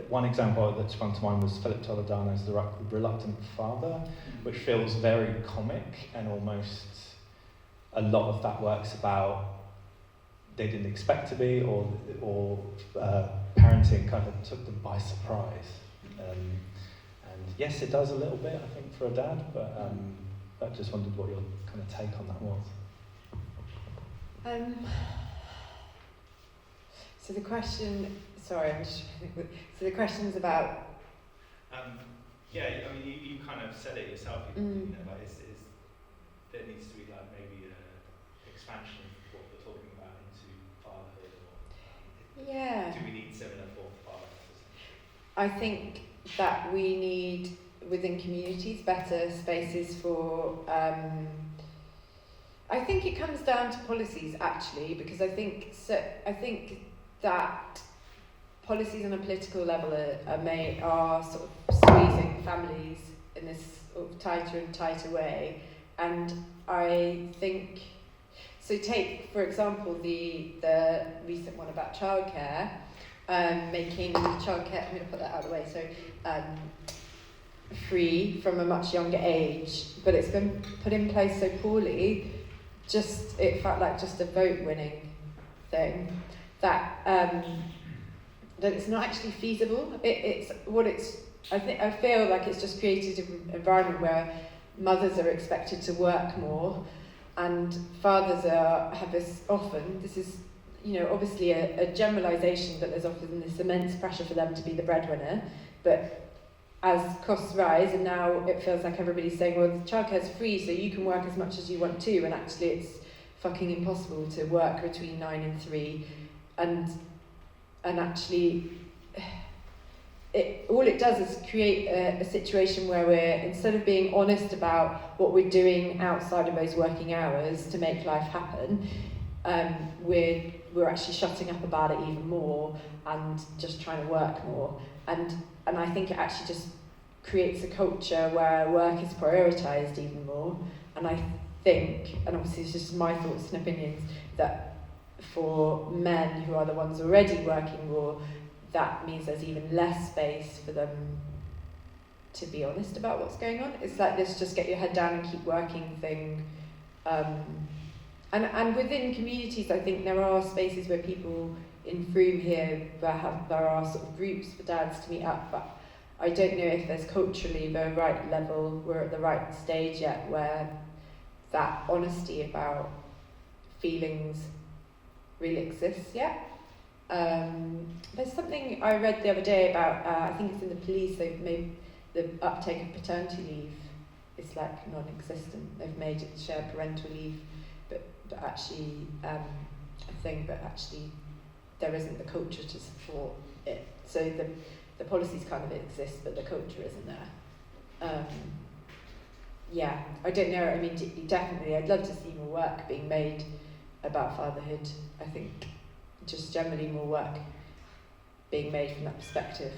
one example that sprung to mind was Philip Toledano's The Reluctant Father, which feels very comic, and almost a lot of that work's about they didn't expect to be, or parenting kind of took them by surprise. And yes, it does a little bit, I think, for a dad, but I just wondered what your kind of take on that was. So the question, sorry, I'm just trying to think. So the question's about. I mean, you kind of said it yourself. You know, like, is there needs to be like maybe an expansion of what we're talking about into fatherhood, or do we need similar for fathers? I think that we need within communities better spaces for. I think it comes down to policies actually, because I think that policies on a political level are sort of squeezing families in this sort of tighter and tighter way, and I think so. Take for example the recent one about childcare, making childcare. I'm going to put that out of the way. So. Free from a much younger age, but it's been put in place so poorly. It felt like just a vote-winning thing that it's not actually feasible. I feel like it's just created an environment where mothers are expected to work more, and fathers have this often. This is, obviously a generalisation, but there's often this immense pressure for them to be the breadwinner, but. As costs rise, and now it feels like everybody's saying, well, the childcare's free, so you can work as much as you want to, and actually it's fucking impossible to work between 9 and 3, and actually, all it does is create a situation where we're, instead of being honest about what we're doing outside of those working hours to make life happen, we're actually shutting up about it even more and just trying to work more. And I think it actually just creates a culture where work is prioritised even more. And I think, and obviously it's just my thoughts and opinions, that for men who are the ones already working more, that means there's even less space for them to be honest about what's going on. It's like this just get your head down and keep working thing. And within communities, I think there are spaces where people in Frome here, there are sort of groups for dads to meet up, but I don't know if there's culturally the right level, we're at the right stage yet where that honesty about feelings really exists yet. There's something I read the other day about, I think it's in the police, they've made the uptake of paternity leave is like non-existent. They've made it shared parental leave, but actually a thing, but actually there isn't the culture to support it. So the policies kind of exist, but the culture isn't there. I don't know. I mean, definitely, I'd love to see more work being made about fatherhood. I think just generally more work being made from that perspective.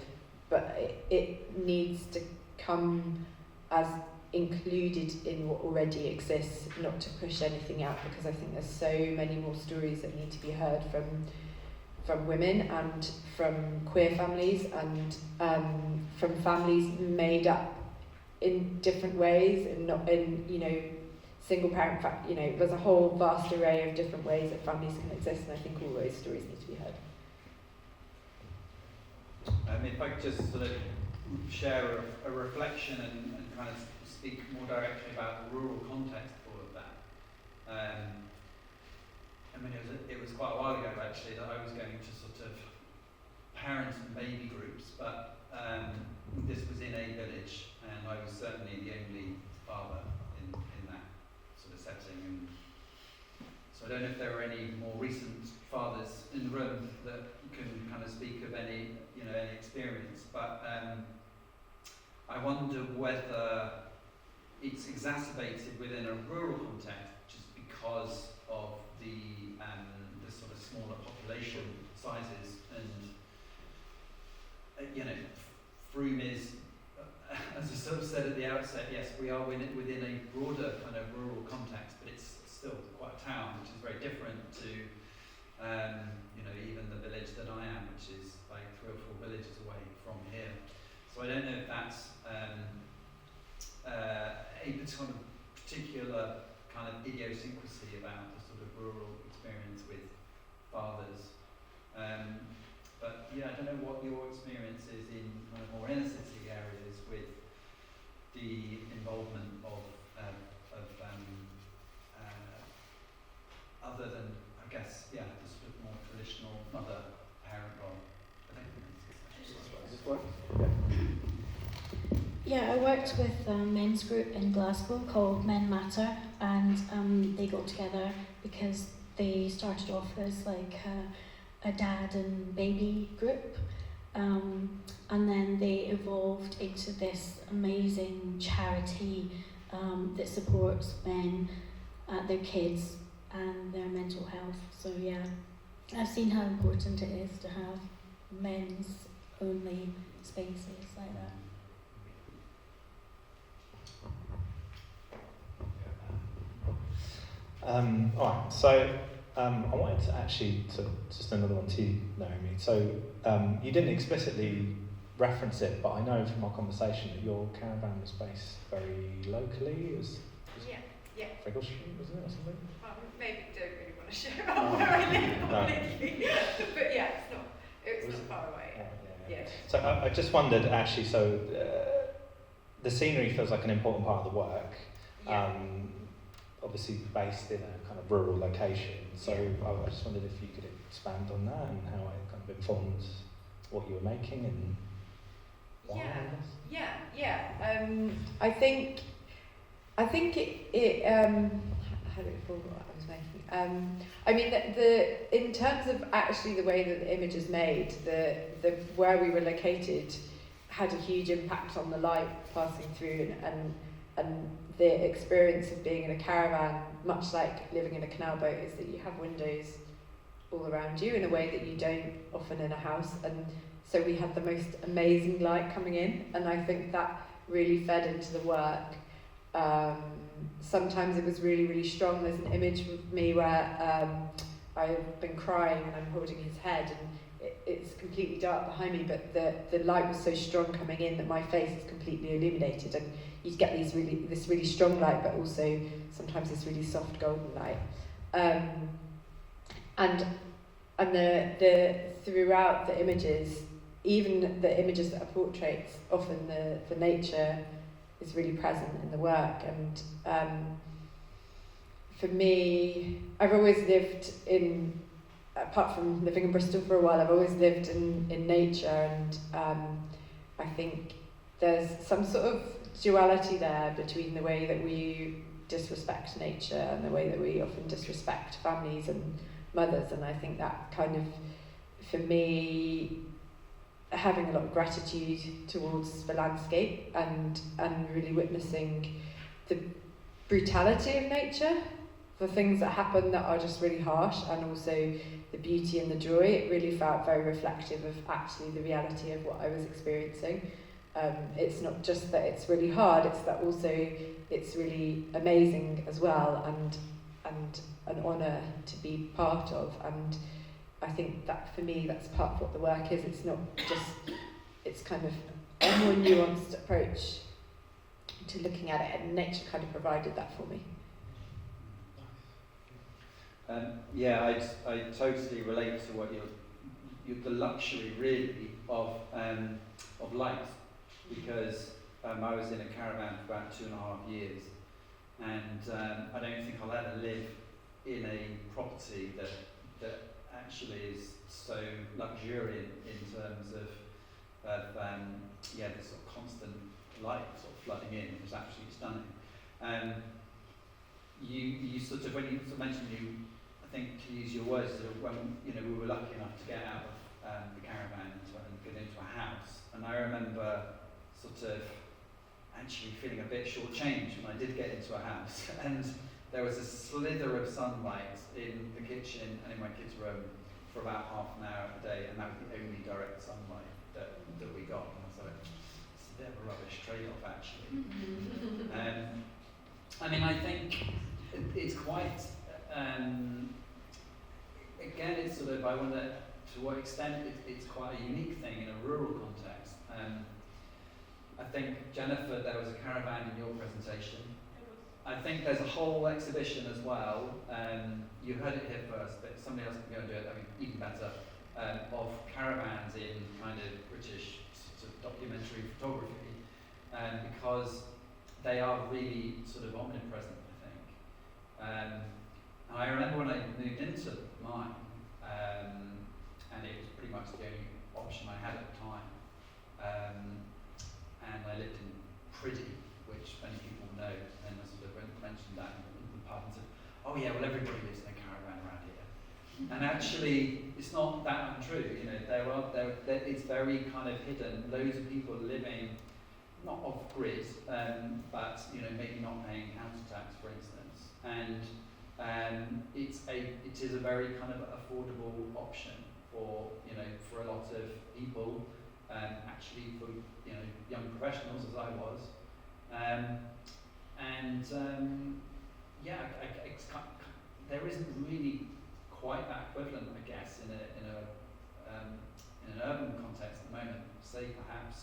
But it needs to come as included in what already exists, not to push anything out, because I think there's so many more stories that need to be heard from women and from queer families and from families made up in different ways and not in, single parent, there's a whole vast array of different ways that families can exist, and I think all those stories need to be heard. If I could just sort of share a reflection and kind of speak more directly about the rural context of all of that. It was quite a while ago actually that I was going to sort of parent and baby groups, but this was in a village, and I was certainly the only don't know if there are any more recent fathers in the room that can kind of speak of any, any experience, but I wonder whether it's exacerbated within a rural context just because of the sort of smaller population sizes, and Frome is, as I sort of said at the outset, yes, we are within a broader kind of rural context, but it's still quite a town, which is very different to even the village that I am, which is like 3 or 4 villages away from here. So I don't know if that's a sort of particular kind of idiosyncrasy about the sort of rural experience with fathers. But yeah, I don't know what your experience is in kind of more inner city areas with the involvement of other than, I guess, the sort of more traditional mother-parent role. Yeah, I worked with a men's group in Glasgow called Men Matter, and they got together because they started off as like a dad and baby group, and then they evolved into this amazing charity that supports men, their kids and their mental health. So yeah, I've seen how important it is to have men's only spaces like that. Alright, so I wanted to actually, just another one to you, Naomi. So you didn't explicitly reference it, but I know from our conversation that your caravan was based very locally. It was Yeah. Friggle Street, wasn't it, or something? Well, maybe don't really want to show up where I live, honestly. But yeah, it's not far away. Yeah. So I just wondered, actually, the scenery feels like an important part of the work. Yeah. Obviously based in a kind of rural location. So I just wondered if you could expand on that and how it kind of informed what you were making and why. I think it how did it fall what I was making? I mean, in terms of actually the way that the image is made, the where we were located had a huge impact on the light passing through, and the experience of being in a caravan, much like living in a canal boat, is that you have windows all around you in a way that you don't often in a house, and so we had the most amazing light coming in, and I think that really fed into the work. Sometimes it was really, really strong. There's an image of me where I've been crying and I'm holding his head, and it's completely dark behind me, but the light was so strong coming in that my face is completely illuminated, and you get this really strong light, but also sometimes this really soft golden light. And the throughout the images, even the images that are portraits, often the nature is really present in the work. And for me, I've always lived in, apart from living in Bristol for a while, I've always lived in nature, and I think there's some sort of duality there between the way that we disrespect nature and the way that we often disrespect families and mothers, and I think that kind of, for me, having a lot of gratitude towards the landscape and really witnessing the brutality of nature, the things that happen that are just really harsh, and also the beauty and the joy. It really felt very reflective of actually the reality of what I was experiencing. It's not just that it's really hard, it's that also it's really amazing as well, and an honour to be part of. And I think that for me, that's part of what the work is. It's not just, it's kind of a more nuanced approach to looking at it, and nature kind of provided that for me. I totally relate to what the luxury really of light, because I was in a caravan for about 2.5 years, and I don't think I'll ever live in a property that actually is so luxuriant in terms of this sort of constant light sort of flooding in. It was absolutely stunning. You sort of, when you sort of mentioned you, I think to use your words, sort of when we were lucky enough to get out of the caravan and get into a house, and I remember sort of actually feeling a bit shortchanged when I did get into a house, and there was a slither of sunlight in the kitchen and in my kids' room for about half an hour a day, and that was the only direct sunlight that we got. And I was like, it's a bit of a rubbish trade-off, actually. I mean, I think it's quite, again, it's sort of, I wonder to what extent it's quite a unique thing in a rural context. I think, Jennifer, there was a caravan in your presentation. I think there's a whole exhibition as well, you heard it here first, but somebody else can go and do it, I mean, even better, of caravans in kind of British sort of documentary photography, because they are really sort of omnipresent, I think. And I remember when I moved into mine, and it was pretty much the only option I had at the time, and I lived in Priddy, which many people know, and I sort of mentioned that in the pub and said, oh yeah, well everybody lives in a caravan around here. And actually, it's not that untrue, it's very kind of hidden, loads of people living, not off grid, but maybe not paying council tax, for instance. And it is a very kind of affordable option for a lot of people, actually for young professionals as I was, there isn't really quite that equivalent, I guess, in an urban context at the moment. Say perhaps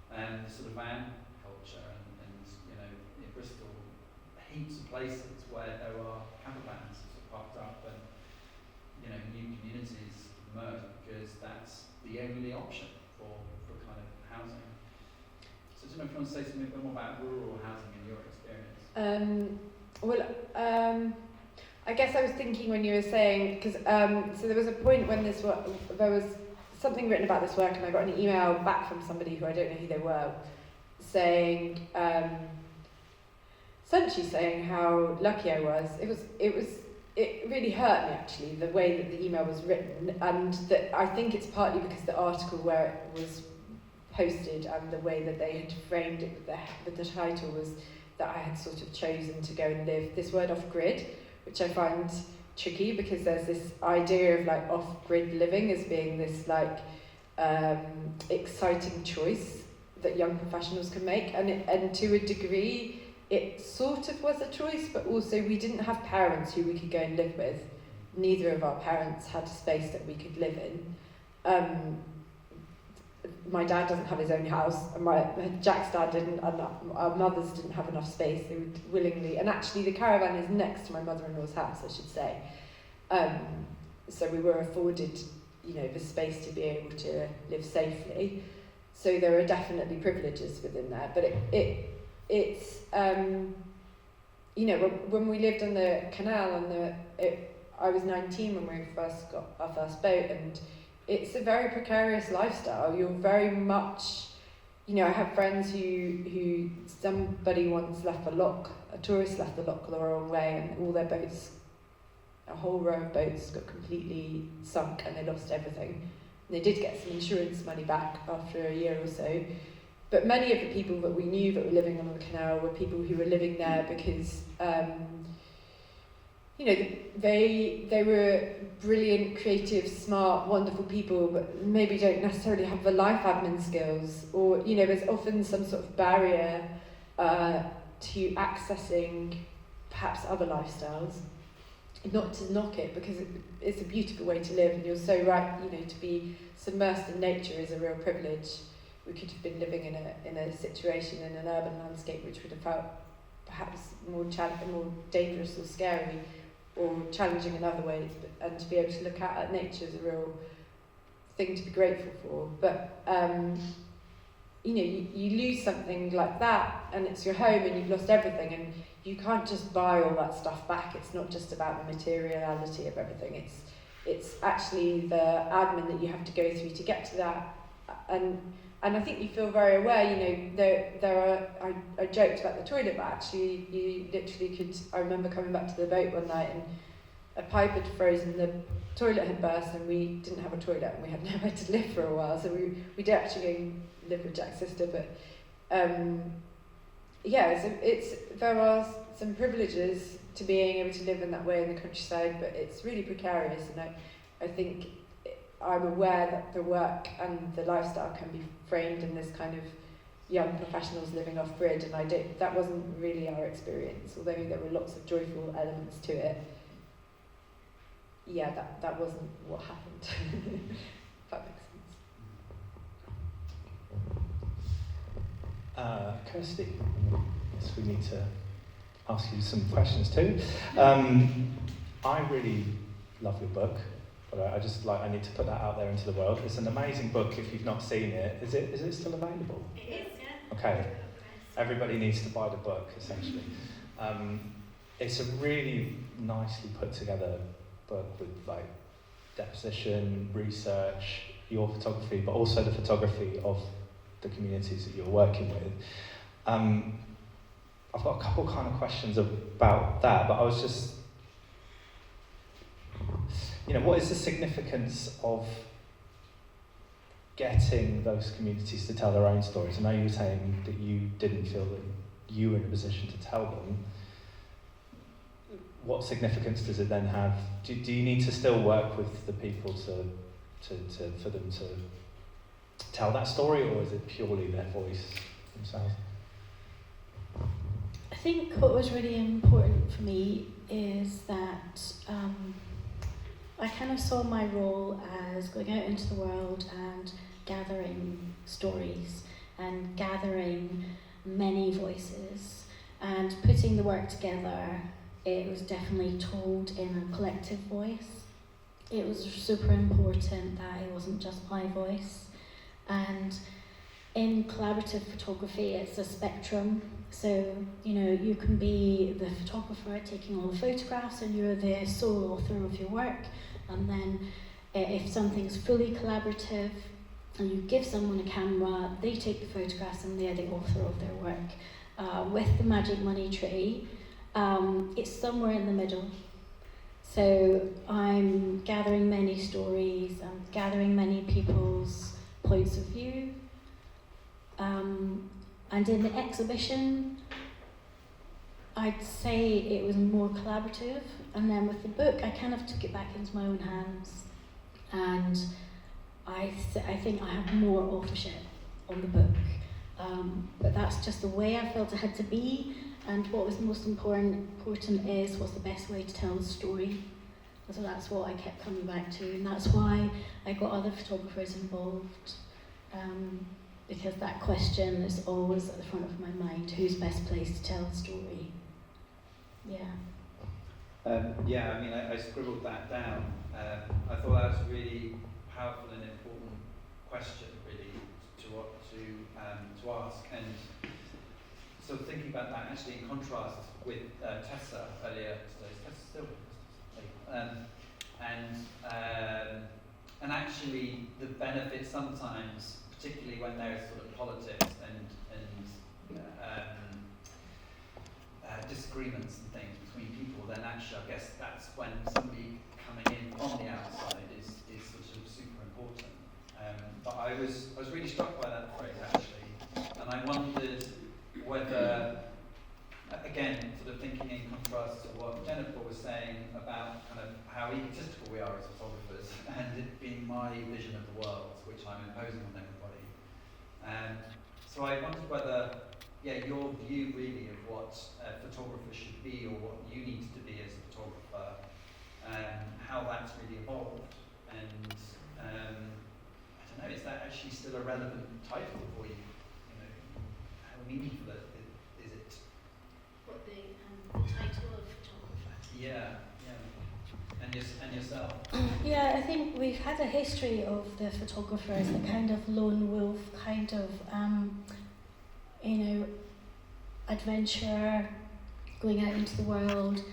the sort of van culture, and in Bristol, heaps of places where there are camper vans sort of parked up, and new communities emerge because that's the only option for kind of housing. So I don't know if you want to say something a bit more about rural housing in your experience. I guess I was thinking when you were saying, because so there was a point when there was something written about this work, and I got an email back from somebody who I don't know who they were, saying, essentially saying how lucky I was. It really hurt me actually, the way that the email was written, and that I think it's partly because the article where it was posted and the way that they had framed it with the title was that I had sort of chosen to go and live this word off-grid, which I find tricky because there's this idea of like off-grid living as being this like exciting choice that young professionals can make, and to a degree it sort of was a choice, but also we didn't have parents who we could go and live with. Neither of our parents had a space that we could live in. My dad doesn't have his own house, and Jack's dad didn't, and our mothers didn't have enough space. They would willingly, and actually the caravan is next to my mother-in-law's house, I should say. So we were afforded, the space to be able to live safely. So there are definitely privileges within there, but it's when we lived on the canal, I was 19 when we first got our first boat, and it's a very precarious lifestyle. You're very much, I have friends who somebody once left a tourist left the lock the wrong way, and all their boats, a whole row of boats got completely sunk and they lost everything. And they did get some insurance money back after a year or so. But many of the people that we knew that were living on the canal were people who were living there because, they were brilliant, creative, smart, wonderful people, but maybe don't necessarily have the life admin skills, or, there's often some sort of barrier to accessing perhaps other lifestyles. Not to knock it, because it's a beautiful way to live, and you're so right, to be submersed in nature is a real privilege. We could have been living in a situation in an urban landscape which would have felt perhaps more dangerous or scary or challenging in other ways, and to be able to look out at nature is a real thing to be grateful for. But you lose something like that, and it's your home, and you've lost everything, and you can't just buy all that stuff back. It's not just about the materiality of everything. It's actually the admin that you have to go through to get to that, and I think you feel very aware, there are, I joked about the toilet, but actually you literally could, I remember coming back to the boat one night a pipe had frozen, the toilet had burst, and we didn't have a toilet, and we had nowhere to live for a while. So we did actually live with Jack's sister, but there are some privileges to being able to live in that way in the countryside, but it's really precarious, and I think I'm aware that the work and the lifestyle can be framed in this kind of young professionals living off grid, and that wasn't really our experience, although there were lots of joyful elements to it. Yeah, that wasn't what happened. If that makes sense. Kirsty, yes, we need to ask you some questions too. I really love your book, but I need to put that out there into the world. It's an amazing book. If you've not seen it, is it still available? It is, yeah. Okay. Everybody needs to buy the book, essentially. It's a really nicely put together book with like deposition, research, your photography, but also the photography of the communities that you're working with. I've got a couple kind of questions about that, but I was just, what is the significance of getting those communities to tell their own stories? I know you were saying that you didn't feel that you were in a position to tell them. What significance does it then have? Do you need to still work with the people for them to tell that story, or is it purely their voice themselves? I think what was really important for me is that I kind of saw my role as going out into the world and gathering stories and gathering many voices and putting the work together. It was definitely told in a collective voice. It was super important that it wasn't just my voice. And in collaborative photography, it's a spectrum. So, you can be the photographer taking all the photographs and you're the sole author of your work. And then if something's fully collaborative and you give someone a camera, they take the photographs and they're the author of their work. With the Magic Money Tree, it's somewhere in the middle. So I'm gathering many stories, I'm gathering many people's points of view. And in the exhibition, I'd say it was more collaborative. And then with the book, I kind of took it back into my own hands. And I think I have more authorship on the book. But that's just the way I felt it had to be. And what was most important is what's the best way to tell the story. And so that's what I kept coming back to, and that's why I got other photographers involved, because that question is always at the front of my mind: who's best placed to tell the story? Yeah. I scribbled that down. I thought that was a really powerful and important question, really, to ask. And so thinking about that actually in contrast with Tessa earlier today. Is Tessa still? And actually the benefit sometimes, particularly when there is sort of politics and disagreements and things between people, then actually I guess that's when somebody coming in from the outside is sort of super important. But I was really struck by that phrase actually, and I wondered whether, again, sort of thinking in contrast to what Jennifer was saying about kind of how egotistical we are as photographers, and it being my vision of the world, which I'm imposing on everybody. So I wondered whether, your view really of what a photographer should be, or what you need to be as a photographer, how that's really evolved, and I don't know, is that actually still a relevant title for you? How meaningful is it? What the title of photographer? Yeah. And yourself. Yeah, I think we've had a history of the photographer as the kind of lone wolf, kind of, adventurer, going out into the world,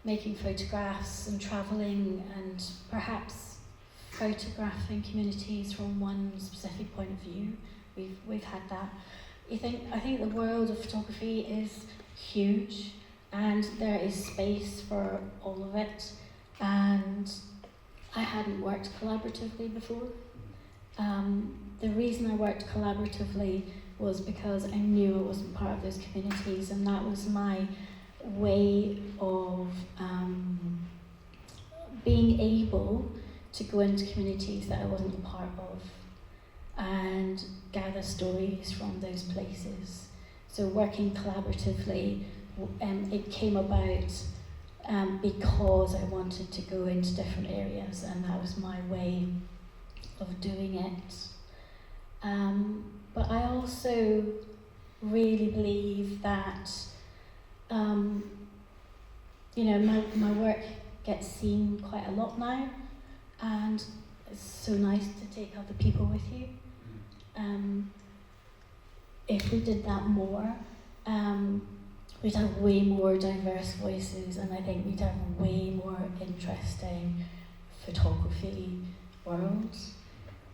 making photographs and travelling, and perhaps photographing communities from one specific point of view. We've had that. I think the world of photography is huge, and there is space for all of it. and I hadn't worked collaboratively before. The reason I worked collaboratively was because I knew I wasn't part of those communities, and that was my way of being able to go into communities that I wasn't a part of and gather stories from those places. So working collaboratively, it came about because I wanted to go into different areas, and that was my way of doing it. But I also really believe that my work gets seen quite a lot now, and it's so nice to take other people with you. If we did that more, we'd have way more diverse voices, and I think we'd have way more interesting photography worlds.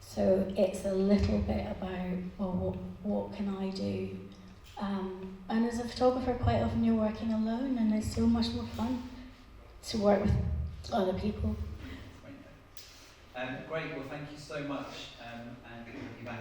So it's a little bit about, well, what can I do? And as a photographer, quite often you're working alone, and it's so much more fun to work with other people. Great, well thank you so much, and we'll be back.